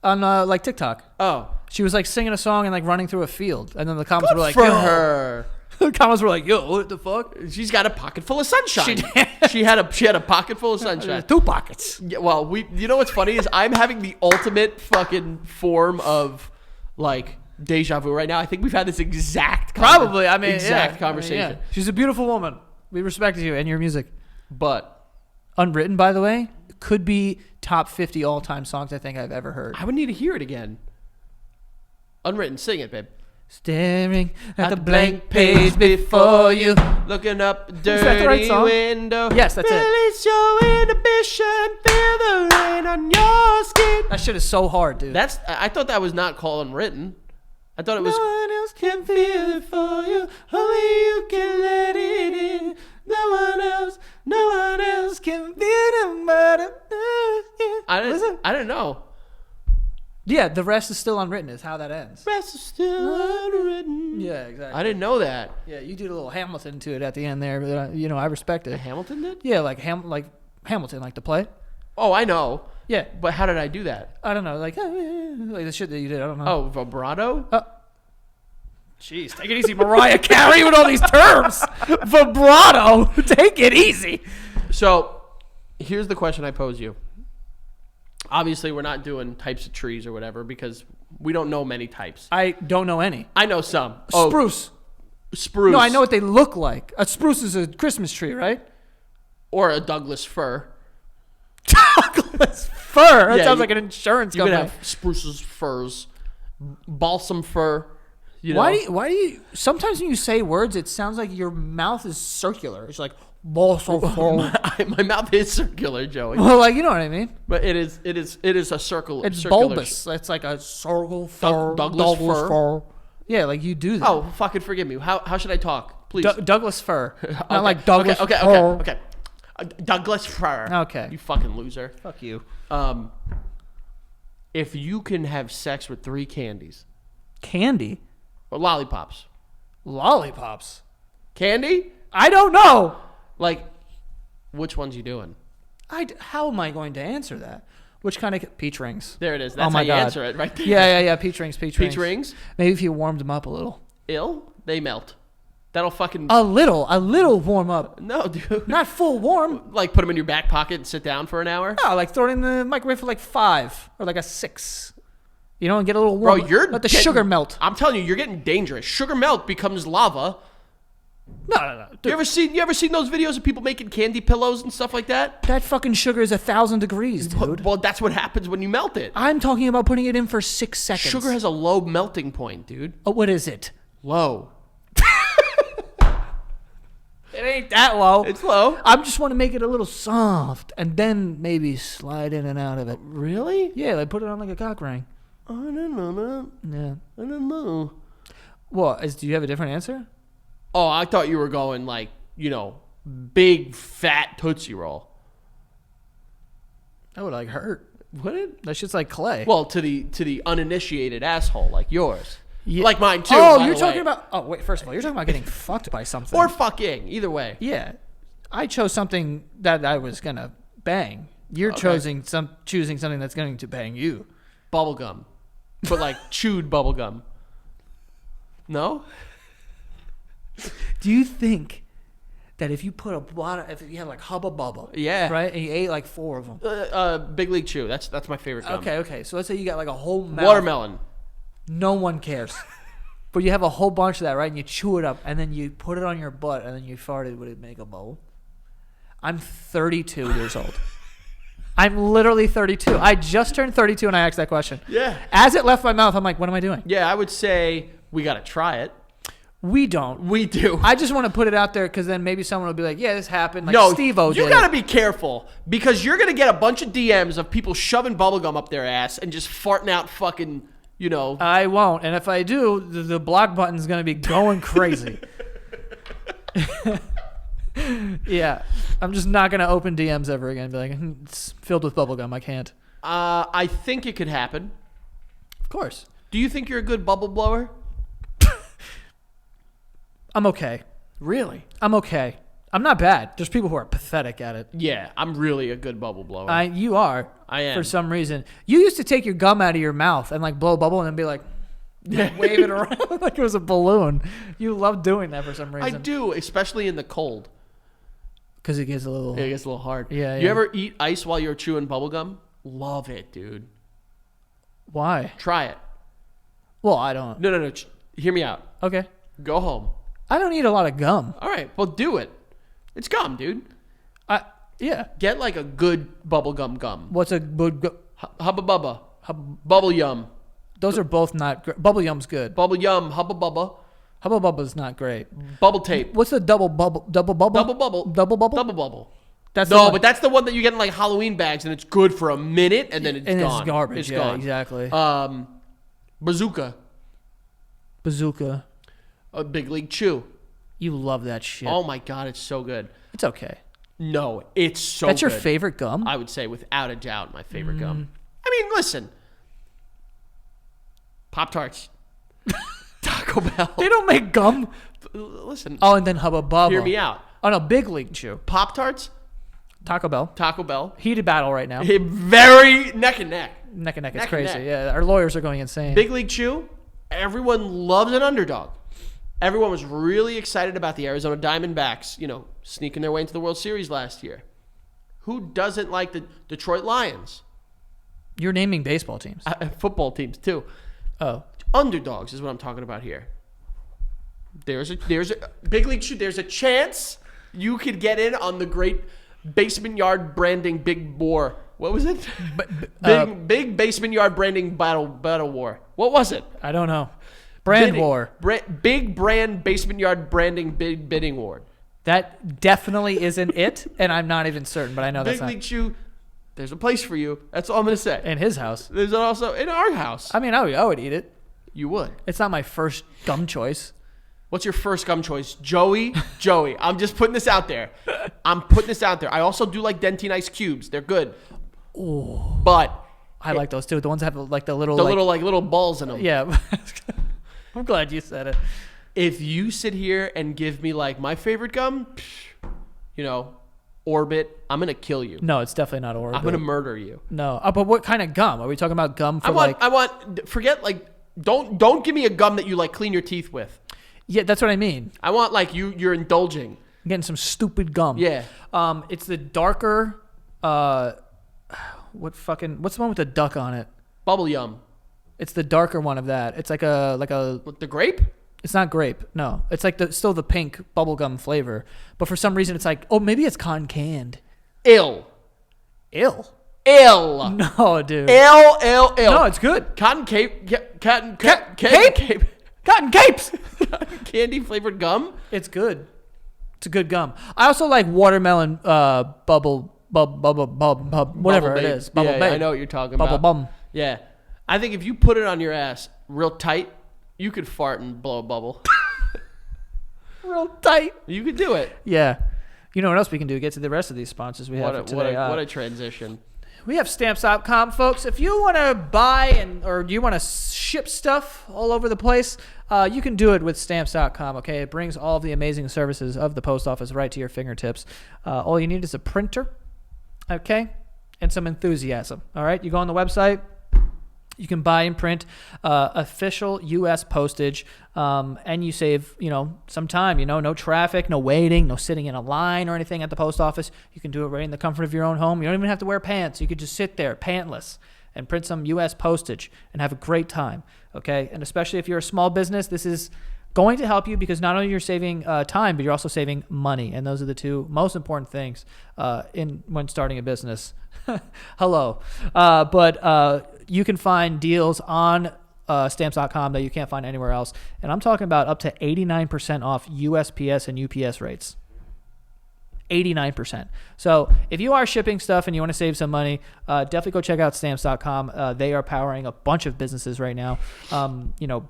on like TikTok. Oh, she was like singing a song and like running through a field, and then the comments were like, for yo. her. The comments were like, yo, what the fuck? She's got a pocket full of sunshine. She had a pocket full of sunshine. 2 pockets. Yeah, well, you know what's funny is I'm having the ultimate fucking form of like deja vu right now. I think we've had this exact conversation. Yeah. She's a beautiful woman. We respect you and your music. But Unwritten, by the way, could be top 50 all-time songs I think I've ever heard. I would need to hear it again. Unwritten, sing it, babe. Staring at the blank page before you, looking up a dirty Is that the right song? window. Yes, that's it. Release your inhibition, feel the rain on your skin. That shit is so hard, dude. I thought that was not called Unwritten. I thought it was. No one else can feel it for you. Only you can let it in. No one else can feel it but I didn't know. Yeah, the rest is still unwritten is how that ends. Rest is still unwritten. Yeah, exactly. I didn't know that. Yeah, you did a little Hamilton to it at the end there, but I respect it. Hamilton did? Yeah, like Hamilton, like the play. Oh, I know. Yeah, but how did I do that? I don't know, like the shit that you did. I don't know. Oh, vibrato? Jeez, take it easy, Mariah Carey, with all these terms. Vibrato, take it easy. So, here's the question I pose you. Obviously, we're not doing types of trees or whatever because we don't know many types. I don't know any. I know some. Spruce. Spruce. No, I know what they look like. A spruce is a Christmas tree, right? Or a Douglas fir. Douglas fir? That sounds like an insurance company. You could have spruces, firs, balsam fir. Why do you? Sometimes when you say words, it sounds like your mouth is circular. It's like balsam fir. My mouth is circular, Joey. Well, like you know what I mean. But it is a circle. It's circular bulbous. It's like a circle fir. Douglas fir. Yeah, like you do that. Oh, fucking forgive me. How should I talk, please? Douglas fir. Okay. Not like Douglas. Okay. Douglas fir. Okay. You fucking loser. Fuck you. If you can have sex with 3 candies. Candy. Or lollipops. Lollipops. Candy? I don't know. Like, which one's you doing? How am I going to answer that? Which kind of peach rings? There it is. That's how you answer it right there. Yeah. Peach rings. Peach rings. Maybe if you warmed them up a little. They melt. That'll fucking a little warm up. No, dude. Not full warm. Like put them in your back pocket and sit down for an hour. No, like throw it in the microwave for like 5 or like a 6. You know, and get a little warm. Bro, let the sugar melt. I'm telling you, you're getting dangerous. Sugar melt becomes lava. No. Dude. You ever seen those videos of people making candy pillows and stuff like that? That fucking sugar is 1,000 degrees, dude. Well, that's what happens when you melt it. I'm talking about putting it in for 6 seconds. Sugar has a low melting point, dude. Oh, what is it? Low. It ain't that low. It's low. I just want to make it a little soft and then maybe slide in and out of it. Really? Yeah, like put it on like a cock ring. I don't know. Yeah. I don't know. Well, do you have a different answer? Oh, I thought you were going like, big fat Tootsie Roll. That would like hurt. Would it? That shit's like clay. Well, to the uninitiated asshole like yours. Yeah. Like mine too. Oh, by you're the talking way. about. Oh, wait. First of all, you're talking about getting fucked by something. Or fucking, either way. Yeah, I chose something that I was gonna bang. You're choosing something that's going to bang you. Bubblegum. But like chewed bubblegum. No? Do you think that if you put if you had like Hubba Bubba, Yeah. right, and you ate like 4 of them, Big League Chew. That's my favorite gum. okay. So let's say you got like a whole mouth. Watermelon. No one cares. But you have a whole bunch of that, right? And you chew it up, and then you put it on your butt, and then you farted. Would it make a bubble? I'm 32 years old. I'm literally 32. I just turned 32 and I asked that question. Yeah. As it left my mouth, I'm like, what am I doing? Yeah, I would say we got to try it. We don't. We do. I just want to put it out there because then maybe someone will be like, yeah, this happened. Like No, Steve-O did. you got to be careful because you're going to get a bunch of DMs of people shoving bubblegum up their ass and just farting out fucking, I won't. And if I do, the block button's going to be going crazy. Yeah. I'm just not going to open DMs ever again. Be like, it's filled with bubblegum. I can't. I think it could happen. Of course. Do you think you're a good bubble blower? I'm okay. Really? I'm okay. I'm not bad. There's people who are pathetic at it. Yeah, I'm really a good bubble blower. You are. I am. For some reason. You used to take your gum out of your mouth and like blow a bubble and then be like, wave it around like it was a balloon. You love doing that for some reason. I do, especially in the cold. Because it gets a little... It gets a little hard. Yeah, You yeah. ever eat ice while you're chewing bubblegum? Love it, dude. Why? Try it. Well, I don't. No. Hear me out. Okay. Go home. I don't eat a lot of gum. All right. Well, do it. It's gum, dude. Yeah. Get like a good bubblegum gum. What's a good... Hubba Bubba. Bubble Yum. Those are both not great. Bubble Yum's good. Bubble Yum. Hubba Bubba. Hubba Bubba's not great. Bubble Tape. What's the double bubble? Double bubble? Double Bubble. Double bubble? Double Bubble. That's No, but that's the one that you get in like Halloween bags and it's good for a minute and then it's and gone. it's garbage. It's yeah, gone. exactly. Bazooka. Bazooka. A Big League Chew. You love that shit. Oh my God, it's so good. It's okay. No, it's so That's your good. favorite gum? I would say without a doubt my favorite gum. I mean, listen. Pop-Tarts. Taco Bell. They don't make gum. Listen. Oh, and then Hubba Bubba. Hear me out. Oh, no, Big League Chew. Pop-Tarts, Taco Bell. Taco Bell. Heated battle right now. Very neck and neck. Neck and neck. It's Neck and crazy. neck. Yeah, our lawyers are going insane. Big League Chew, everyone loves an underdog. Everyone was really excited about the Arizona Diamondbacks, sneaking their way into the World Series last year. Who doesn't like the Detroit Lions? You're naming baseball teams. Football teams, too. Oh. Underdogs is what I'm talking about here. There's a Big League Chew. There's a chance you could get in on the great basement yard branding big war. What was it? Big basement yard branding battle war. What was it? I don't know. Brand war. Big brand basement yard branding big bidding war. That definitely isn't it, and I'm not even certain, but I know that's Big not. League Chew. There's a place for you. That's all I'm gonna say. In his house. There's also in our house. I mean, I would eat it. You would. It's not my first gum choice. What's your first gum choice? Joey. I'm just putting this out there. I also do like Dentine Ice Cubes. They're good. Ooh. But I like those too. The ones that have like the little little balls in them. Yeah. I'm glad you said it. If you sit here and give me like my favorite gum, Orbit, I'm gonna kill you. No, it's definitely not Orbit. I'm gonna murder you. No. But what kind of gum? Are we talking about gum for I want forget like don't give me a gum that you like clean your teeth with. Yeah, that's what I mean. I want like you're indulging. I'm getting some stupid gum. Yeah. It's the darker what's the one with the duck on it? Bubble Yum. It's the darker one of that. It's like a With the grape? It's not grape. No. It's like still the pink bubblegum flavor. But for some reason it's like, oh, maybe it's cotton canned. Ill. Ill. No, dude. Ill. No, it's good. Cotton cape. Cotton Cape? cape. Cotton capes. Candy flavored gum. It's good. It's a good gum. I also like watermelon bubble whatever it is. Bubble yeah, babe. I know what you're talking Bubble about. bum. Yeah. I think if you put it on your ass real tight, you could fart and blow a bubble. Real tight. You could do it. Yeah. You know what else we can do? Get to the rest of these sponsors we have for today. What a transition. We have Stamps.com, folks. If you want to buy or you want to ship stuff all over the place, you can do it with Stamps.com, okay? It brings all of the amazing services of the post office right to your fingertips. All you need is a printer, okay, and some enthusiasm, all right? You go on the website. You can buy and print official U.S. postage, and you save, some time. No traffic, no waiting, no sitting in a line or anything at the post office. You can do it right in the comfort of your own home. You don't even have to wear pants. You could just sit there pantless and print some U.S. postage and have a great time, okay? And especially if you're a small business, this is going to help you because not only you're saving time, but you're also saving money. And those are the two most important things when starting a business. Hello. But you can find deals on Stamps.com that you can't find anywhere else. And I'm talking about up to 89% off USPS and UPS rates. 89%. So if you are shipping stuff and you want to save some money, definitely go check out Stamps.com. They are powering a bunch of businesses right now,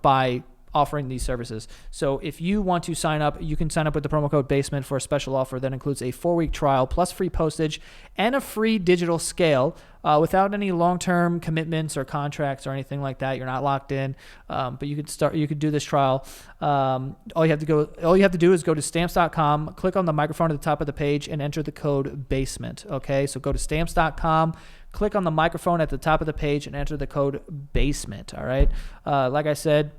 by offering these services. So if you want to sign up, you can sign up with the promo code BASEMENT for a special offer that includes a 4-week trial plus free postage and a free digital scale without any long-term commitments or contracts or anything like that. You're not locked in, but you could do this trial. All you have to do is go to Stamps.com, click on the microphone at the top of the page and enter the code BASEMENT. Okay. So go to Stamps.com, click on the microphone at the top of the page and enter the code BASEMENT. All right. Like I said,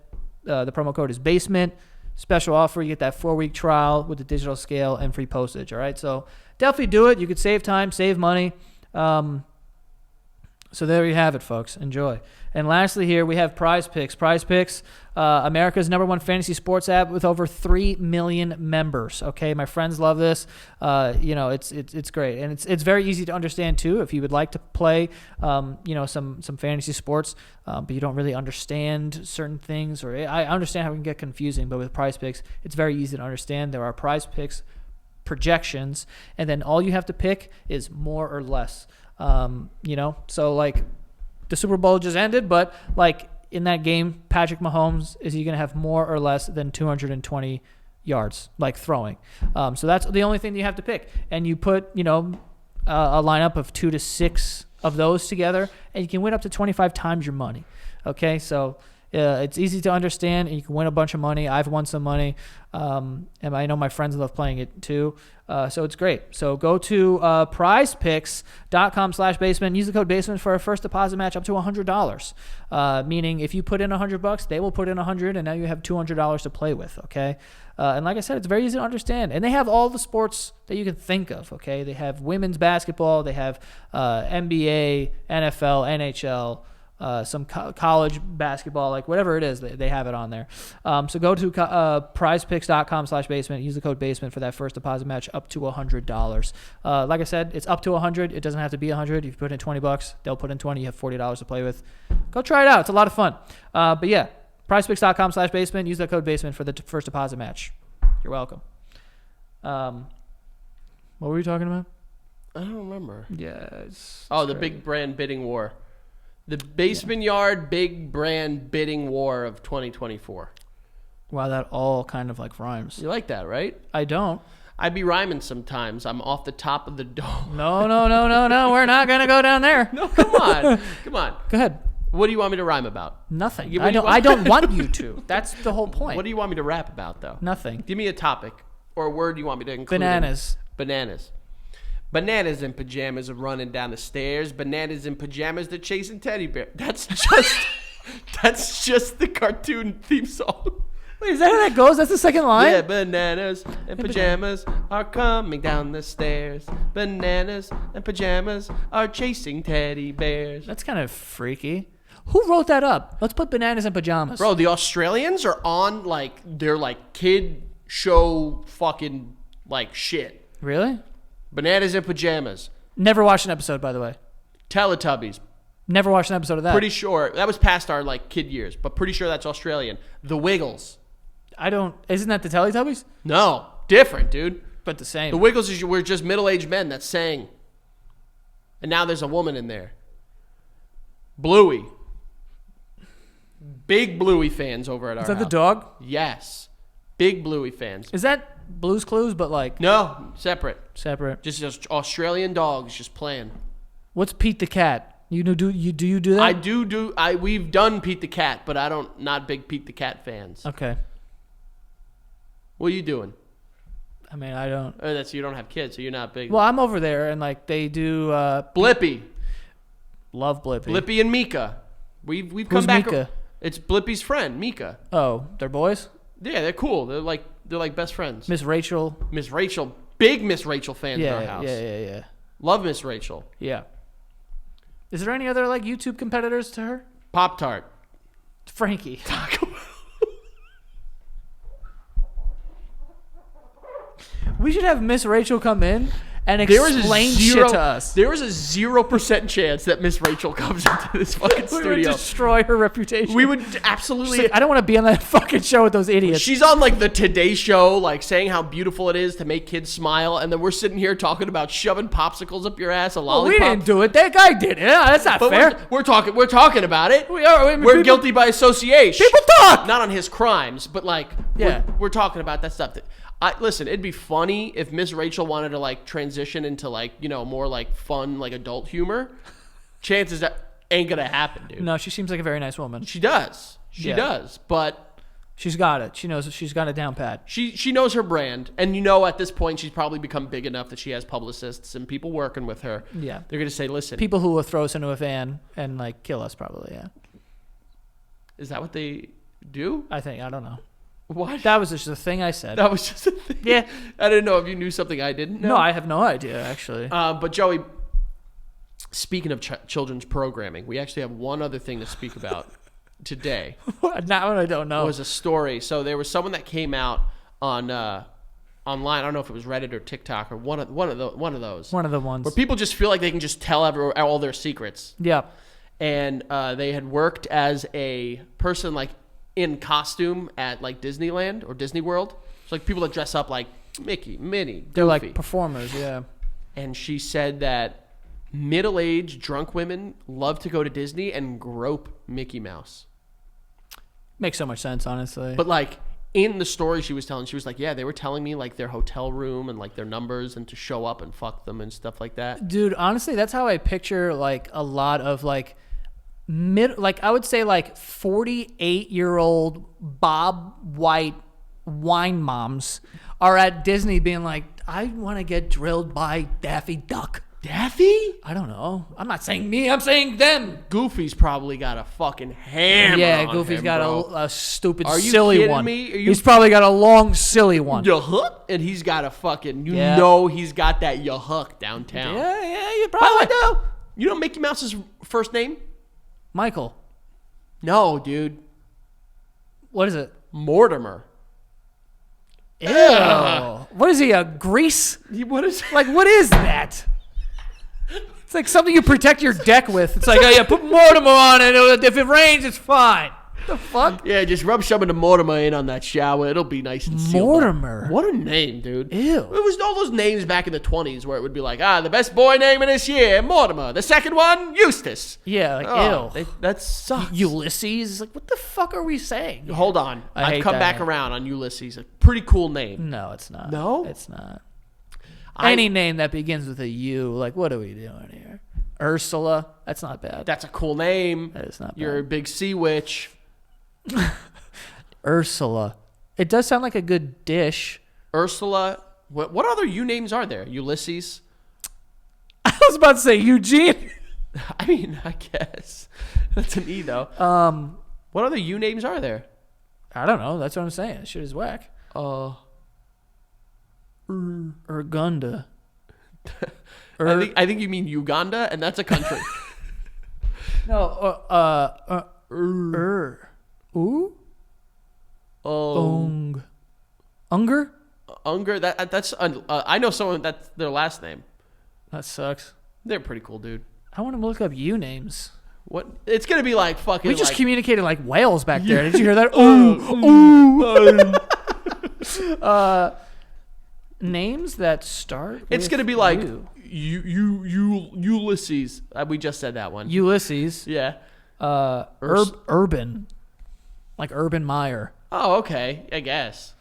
the promo code is BASEMENT. Special offer. You get that 4-week trial with the digital scale and free postage. All right. So definitely do it. You could save time, save money. So there you have it, folks. Enjoy. And lastly here, we have Prize Picks. Prize Picks, America's #1 fantasy sports app with over 3 million members. Okay, my friends love this. It's great. And it's very easy to understand, too, if you would like to play, some fantasy sports, but you don't really understand certain things. Or I understand how it can get confusing, but with Prize Picks, it's very easy to understand. There are Prize Picks projections, and then all you have to pick is more or less. So like the Super Bowl just ended, but like in that game, Patrick Mahomes, is he going to have more or less than 220 yards, like throwing? So that's the only thing that you have to pick. And you put, a lineup of 2 to 6 of those together, and you can win up to 25 times your money. Okay. So it's easy to understand, and you can win a bunch of money. I've won some money, and I know my friends love playing it too. So it's great. So go to prizepicks.com/basement. Use the code basement for a first deposit match up to $100. Meaning if you put in $100, they will put in $100, and now you have $200 to play with. Okay. And like I said, it's very easy to understand, and they have all the sports that you can think of. Okay. They have women's basketball. They have NBA, NFL, NHL. Some college basketball, like whatever it is, they have it on there. So go to prizepicks.com/basement. Use the code basement for that first deposit match up to $100. Like I said, it's up to $100. It doesn't have to be $100. If you put in $20, they'll put in $20. You have $40 to play with. Go try it out. It's a lot of fun. But yeah, prizepicks.com/basement. Use that code basement for the first deposit match. You're welcome. What were we talking about? I don't remember. Yeah. The big brand bidding war. The Basement Yard Big Brand Bidding War of 2024. Wow, that all kind of like rhymes. You like that, right? I don't. I be rhyming sometimes. I'm off the top of the dome. No. We're not going to go down there. No, come on. Come on. Go ahead. What do you want me to rhyme about? Nothing. I don't want you to. That's the whole point. What do you want me to rap about, though? Nothing. Give me a topic or a word you want me to include. Bananas. Bananas. Bananas in pajamas are running down the stairs. Bananas in pajamas, they're chasing teddy bear. That's just the cartoon theme song. Wait, is that how that goes? That's the second line? Yeah, bananas and pajamas are coming down the stairs. Bananas and pajamas are chasing teddy bears. That's kind of freaky. Who wrote that up? Let's put bananas in pajamas. Bro, the Australians are on they're kid show fucking shit. Really? Bananas in pajamas. Never watched an episode, by the way. Teletubbies. Never watched an episode of that. Pretty sure. That was past our kid years, but pretty sure that's Australian. The Wiggles. Isn't that the Teletubbies? No. Different, dude. But the same. The Wiggles were just middle-aged men that sang. And now there's a woman in there. Bluey. Big Bluey fans over at our Is that house. the dog? Yes. Big Bluey fans. Is that Blue's Clues, but like No, separate. separate? Just Australian dogs just playing. What's Pete the cat? You do that? I do. We've done Pete the Cat, but not big Pete the Cat fans. Okay. What are you doing? I mean, I don't. Oh, that's you don't have kids, so you're not big. Well, I'm over there, and like they do. Blippy, Love Blippy. Blippy and Mika. We've come Who's back. Mika? It's Blippy's friend, Mika. Oh, they're boys. Yeah, they're cool. They're like best friends. Miss Rachel. Miss Rachel, big Miss Rachel fans in our house. Yeah. Love Miss Rachel. Yeah. Is there any other like YouTube competitors to her? Pop Tart. Frankie. We should have Miss Rachel come in and explain shit to us. There is a 0% chance that Miss Rachel comes into this fucking We would studio. destroy her reputation. We would She's absolutely. like, I don't want to be on that fucking show with those idiots. She's on like the Today Show, like saying how beautiful it is to make kids smile, and then we're sitting here talking about shoving popsicles up your ass, a Well, lollipop. we didn't do it. That guy did it. That's not But fair. we're talking about it. We are. I mean, We're people- guilty by association. People talk. Not on his crimes, but like Yeah. we're talking about that stuff. Listen, it'd be funny if Miss Rachel wanted to like transition into like, you know, more like fun, like adult humor. Chances that ain't gonna happen, dude. No, she seems like a very nice woman. She does. She Yeah. does. But She's got it. She knows. She's got it down pat. she knows her brand, and you know at this point she's probably become big enough that she has publicists and people working with her. Yeah. They're gonna say, listen, People who will throw us into a van and like kill us, probably. Yeah. is that what they do? I think. I don't know. What? That was just the thing I said. That was just a thing. Yeah. I didn't know if you knew something I didn't know. No, I have no idea actually. But Joey, speaking of children's programming, we actually have one other thing to speak about today. Now I don't know. It was a story. So there was someone that came out on online. I don't know if it was Reddit or TikTok or one of those. One of the ones. Where people just feel like they can just tell all their secrets. Yeah. And they had worked as a person like in costume at like Disneyland or Disney World. It's like people that dress up like Mickey, Minnie, They're Goofy. like performers. Yeah. And she said that middle-aged drunk women love to go to Disney and grope Mickey Mouse. Makes so much sense, honestly. But like in the story she was telling, she was like, yeah, they were telling me like their hotel room and like their numbers and to show up and fuck them and stuff like that. Dude, honestly, that's how I picture like a lot of like I would say like 48-year-old Bob White wine moms are at Disney being like, I want to get drilled by Daffy Duck. Daffy? I don't know. I'm not saying me. I'm saying them. Goofy's probably got a fucking hammer. Yeah, on Goofy's him, got bro. a stupid, Are you silly kidding one. me? Are you- He's probably got a long, silly one. Yahook, and he's got a fucking. You Yeah. know he's got that Yahook downtown. Yeah, you By probably the way, do. you know Mickey Mouse's first name? Michael, No, dude. what is it? Mortimer. Ew. What is he, a grease? What is? Like, what is that? It's like something you protect your deck with. It's like, oh yeah, put Mortimer on it. If it rains, it's fine. The fuck? Yeah, just rub some of the Mortimer in on that shower. It'll be nice and sealed up. Mortimer? What a name, dude. Ew. It was all those names back in the 20s where it would be like, the best boy name in this year, Mortimer. The second one, Eustace. Yeah, like, Oh, ew. that sucks. Ulysses? Like, what the fuck are we saying? Hold on. I I've hate come that back name. around on Ulysses. A pretty cool name. No, it's not. No? It's not. I- Any name that begins with a U, like, what are we doing here? Ursula? That's not bad. That's a cool name. That is not bad. You're a big sea witch. Ursula. It does sound like a good dish. Ursula. What other U names are there? Ulysses? I was about to say Eugene. I mean, I guess. That's an E, though. What other U names are there? I don't know. That's what I'm saying. Shit is whack. Urgunda. I think you mean Uganda, and that's a country. No. Ooh. Oh, Unger? Unger. That's. I know someone that's their last name. That sucks. They're pretty cool, dude. I want to look up U names. What? It's gonna be like fucking. We just like, communicated like whales back there. Did you hear that? Ooh. Names that start. It's with gonna be like U. Ulysses. We just said that one. Ulysses. Yeah. Urban. like Urban Meyer. Oh, okay. I guess.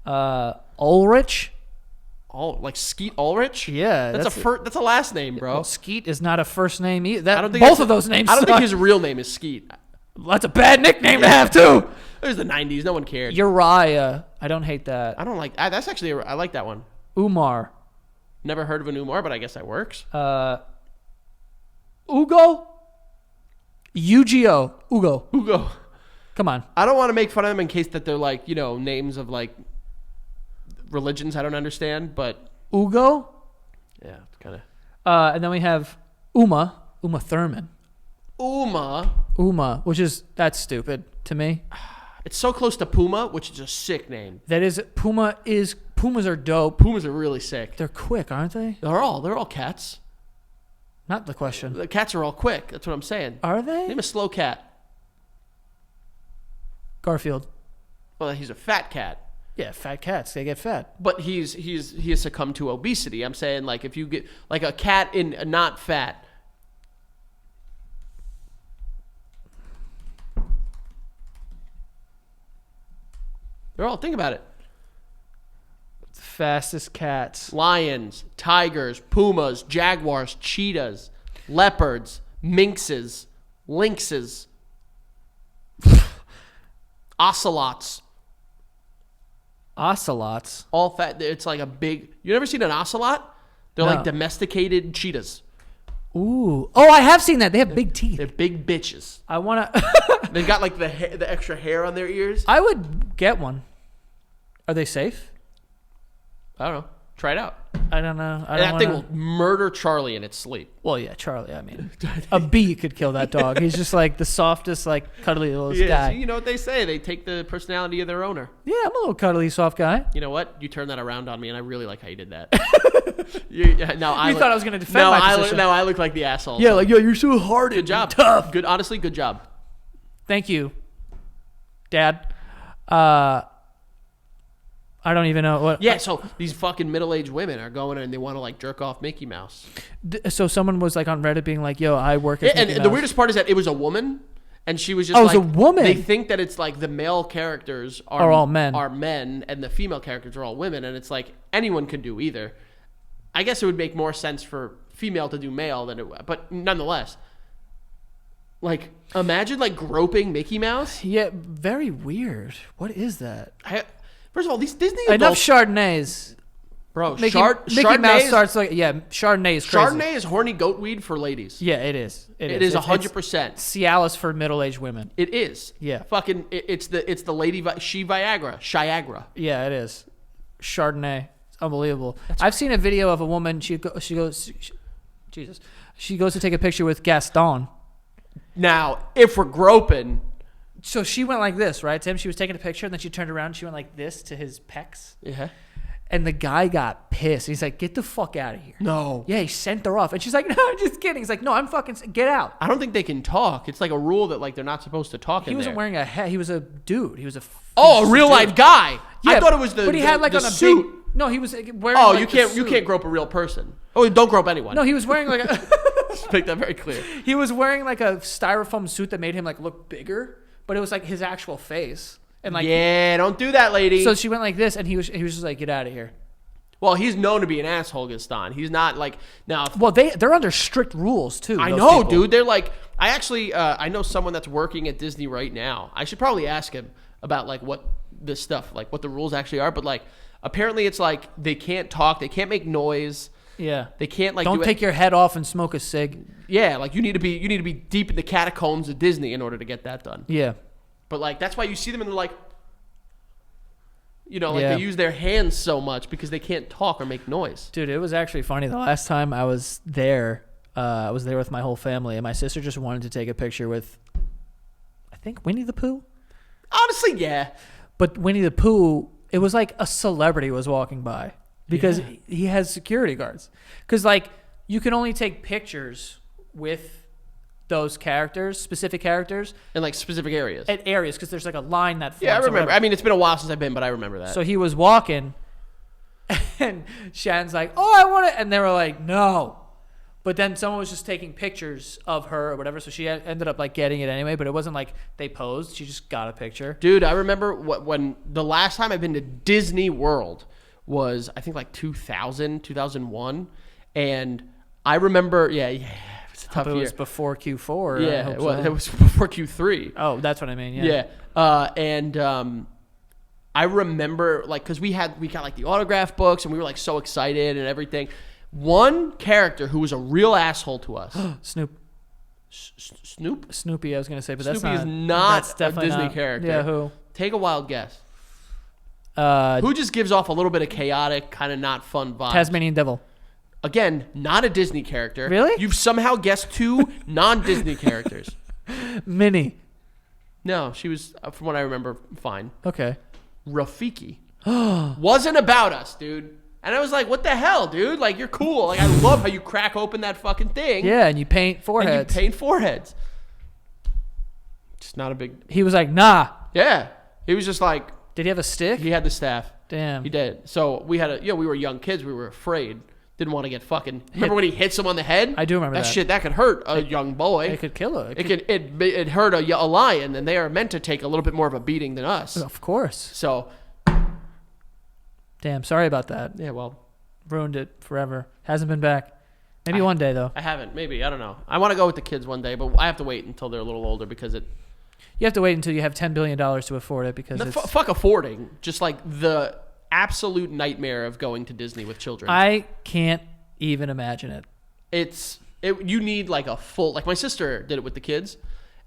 Ulrich. Oh, like Skeet Ulrich? Yeah, that's a last name, bro. Well, Skeet is not a first name either. I don't think Both of those names. I don't suck. think his real name is Skeet. That's a bad nickname to have too. It was the 90s. No one cared. Uriah. I don't hate that. I don't like. That's actually. I like that one. Umar. Never heard of an Umar, but I guess that works. Ugo. Ugo. Hugo. Come on. I don't want to make fun of them in case that they're like, names of like religions I don't understand, but Ugo. yeah, it's kind of. And then we have Uma Thurman. Uma, that's stupid to me. It's so close to Puma, which is a sick name. That is Pumas are dope. Pumas are really sick. They're quick, aren't they? They're all cats. Not the question. The cats are all quick. That's what I'm saying. Are they? Name a slow cat. Garfield. Well, he's a fat cat. Yeah, fat cats. They get fat. But he has succumbed to obesity. I'm saying, like, if you get like a cat in not fat. Think about it. Fastest cats. Lions, tigers, pumas, jaguars, cheetahs, leopards, minxes, lynxes, ocelots. Ocelots. All fat. It's like a big. You never seen an ocelot? They're No. like domesticated cheetahs. Ooh. Oh, I have seen that. They have big teeth. They're big bitches. I want to. They've got like the extra hair on their ears. I would get one. Are they safe? I don't know. Try it out. I don't know. That thing will murder Charlie in its sleep. Well, yeah, Charlie. I mean, a bee could kill that dog. He's just like the softest, like cuddly little guy. You know what they say? They take the personality of their owner. Yeah, I'm a little cuddly, soft guy. You know what? You turned that around on me, and I really like how you did that. You thought I was going to defend my position. Now I look like the asshole. Yeah, like, yo, you're so hard. Good job. Tough. Good. Honestly, good job. Thank you, Dad. I don't even know what. Yeah, so these fucking middle-aged women are going and they want to like jerk off Mickey Mouse. So someone was like on Reddit being like, "Yo, I work at." And the weirdest part is that it was a woman, and she was just. Oh, it was a woman. They think that it's like the male characters are all men, and the female characters are all women, and it's like anyone could do either. I guess it would make more sense for female to do male than it, but nonetheless. Like, imagine like groping Mickey Mouse. Yeah, very weird. What is that? First of all, these Disney enough adults, Chardonnays, bro. Mickey Mouse starts like Chardonnay is crazy. Chardonnay is horny goat weed for ladies. Yeah, it is. It is 100%. Cialis for middle-aged women. It is. Yeah. Fucking. It's the lady Viagra. Yeah, it is. Chardonnay. It's unbelievable. I've seen a video of a woman. She goes to take a picture with Gaston. Now, if we're groping. So she went like this, right, Tim? She was taking a picture, and then she turned around and she went like this to his pecs. Yeah. And the guy got pissed. He's like, "Get the fuck out of here." No. Yeah, he sent her off. And she's like, "No, I'm just kidding." He's like, "No, I'm fucking... Get out." I don't think they can talk. It's like a rule that like they're not supposed to talk He wasn't wearing a hat. He was a dude. He was a... a real life guy. Yeah, I thought it was the But he had like the on a suit. big... No, he was wearing Oh, like you can't grope a real person. Oh, don't grope anyone. No, he was wearing like a... Let's make that very clear. He was wearing like a styrofoam suit that made him like look bigger, but it was like his actual face. And like, yeah, don't do that, lady. So she went like this, and he was just like, "Get out of here." Well, he's known to be an asshole, Gaston. He's not like now. Well, they're under strict rules too. I know, dude. They're like, I actually I know someone that's working at Disney right now. I should probably ask him about like what this stuff, like what the rules actually are. But like, apparently, it's like they can't talk, they can't make noise. Yeah, they can't like don't take your head off and smoke a cig. Yeah, like you need to be deep in the catacombs of Disney in order to get that done. Yeah, but like that's why you see them and they're like, they use their hands so much because they can't talk or make noise. Dude, it was actually funny. The last time I was there with my whole family, and my sister just wanted to take a picture with, I think, Winnie the Pooh. Honestly, yeah. But Winnie the Pooh, it was like a celebrity was walking by. Because he has security guards. Because, like, you can only take pictures with those characters, specific characters. In, like, specific areas. At areas, because there's, like, a line that... Yeah, I remember. I mean, it's been a while since I've been, but I remember that. So he was walking, and Shannon's like, "Oh, I want it." And they were like, "No." But then someone was just taking pictures of her or whatever, so she ended up like getting it anyway. But it wasn't like they posed; she just got a picture. Dude, I remember when the last time I've been to Disney World was, I think, like 2001, and I remember, yeah, it was a tough year. It was before Q4. Yeah, it was before Q3. Oh, that's what I mean. Yeah. I remember, like, because we got like the autograph books, and we were like so excited and everything. One character who was a real asshole to us. Snoop. Snoop? Snoopy, I was gonna say, but Snoopy that's is not that's definitely a Disney not. character. Yeah, who? Take a wild guess. Who Who just gives off a little bit of chaotic, kind of not fun vibes? Tasmanian Devil. Again, not a Disney character. Really? You've somehow guessed two non-Disney characters. Minnie. No, she was, from what I remember, fine. Okay. Rafiki. Wasn't about us, dude. And I was like, what the hell, dude? Like, you're cool. Like, I love how you crack open that fucking thing. Yeah, and you paint foreheads. And you paint foreheads. Just not a big... He was like, nah. Yeah. He was just like... Did he have a stick? He had the staff. Damn. He did. So we had we were young kids. We were afraid. Didn't want to get fucking... Remember when he hits him on the head? I do remember that. Shit, that could hurt a young boy. It could kill her. It hurt a lion, and they are meant to take a little bit more of a beating than us. Of course. So... Damn, sorry about that. Yeah, well... Ruined it forever. Hasn't been back. Maybe one day, though. I haven't. Maybe. I don't know. I want to go with the kids one day, but I have to wait until they're a little older because it... You have to wait until you have $10 billion to afford it because it's... Fuck affording. Just like the absolute nightmare of going to Disney with children. I can't even imagine it. You need like a full... Like my sister did it with the kids,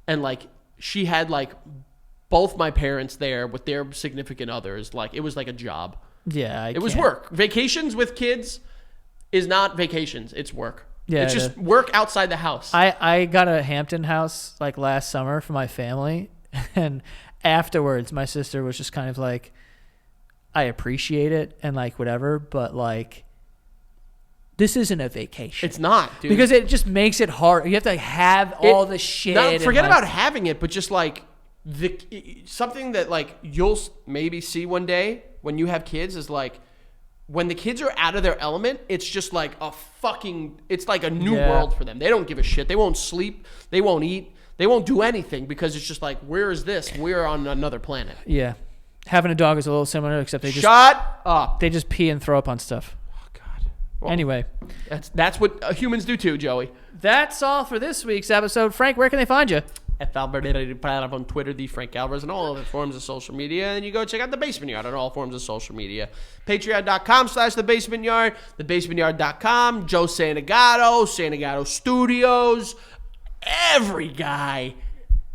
and like she had like both my parents there with their significant others. Like it was like a job. Yeah, it was work. Vacations with kids is not vacations. It's work. Yeah, it's just work outside the house. I got a Hampton house like last summer for my family, and afterwards my sister was just kind of like, I appreciate it and like whatever, but like this isn't a vacation. It's not, dude. Because it just makes it hard. You have to have all the shit. Forget about having it, but just like something that like you'll maybe see one day when you have kids is like when the kids are out of their element, it's just like it's like a new world for them. They don't give a shit. They won't sleep. They won't eat. They won't do anything because it's just like, where is this? We're on another planet. Yeah. Having a dog is a little similar, except they just... Shut up. They just pee and throw up on stuff. Oh, God. Well, anyway. That's what humans do too, Joey. That's all for this week's episode. Frank, where can they find you? At Alberto on Twitter, the Frank Alvarez, and all other forms of social media. And you go check out The Basement Yard on all forms of social media. Patreon.com/The Basement Yard, TheBasementYard.com, Joe Santagato, Santagato Studios, every guy.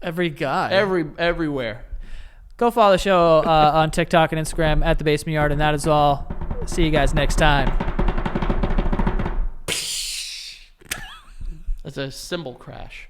Everywhere. Go follow the show on TikTok and Instagram at The Basement Yard, and that is all. See you guys next time. That's a cymbal crash.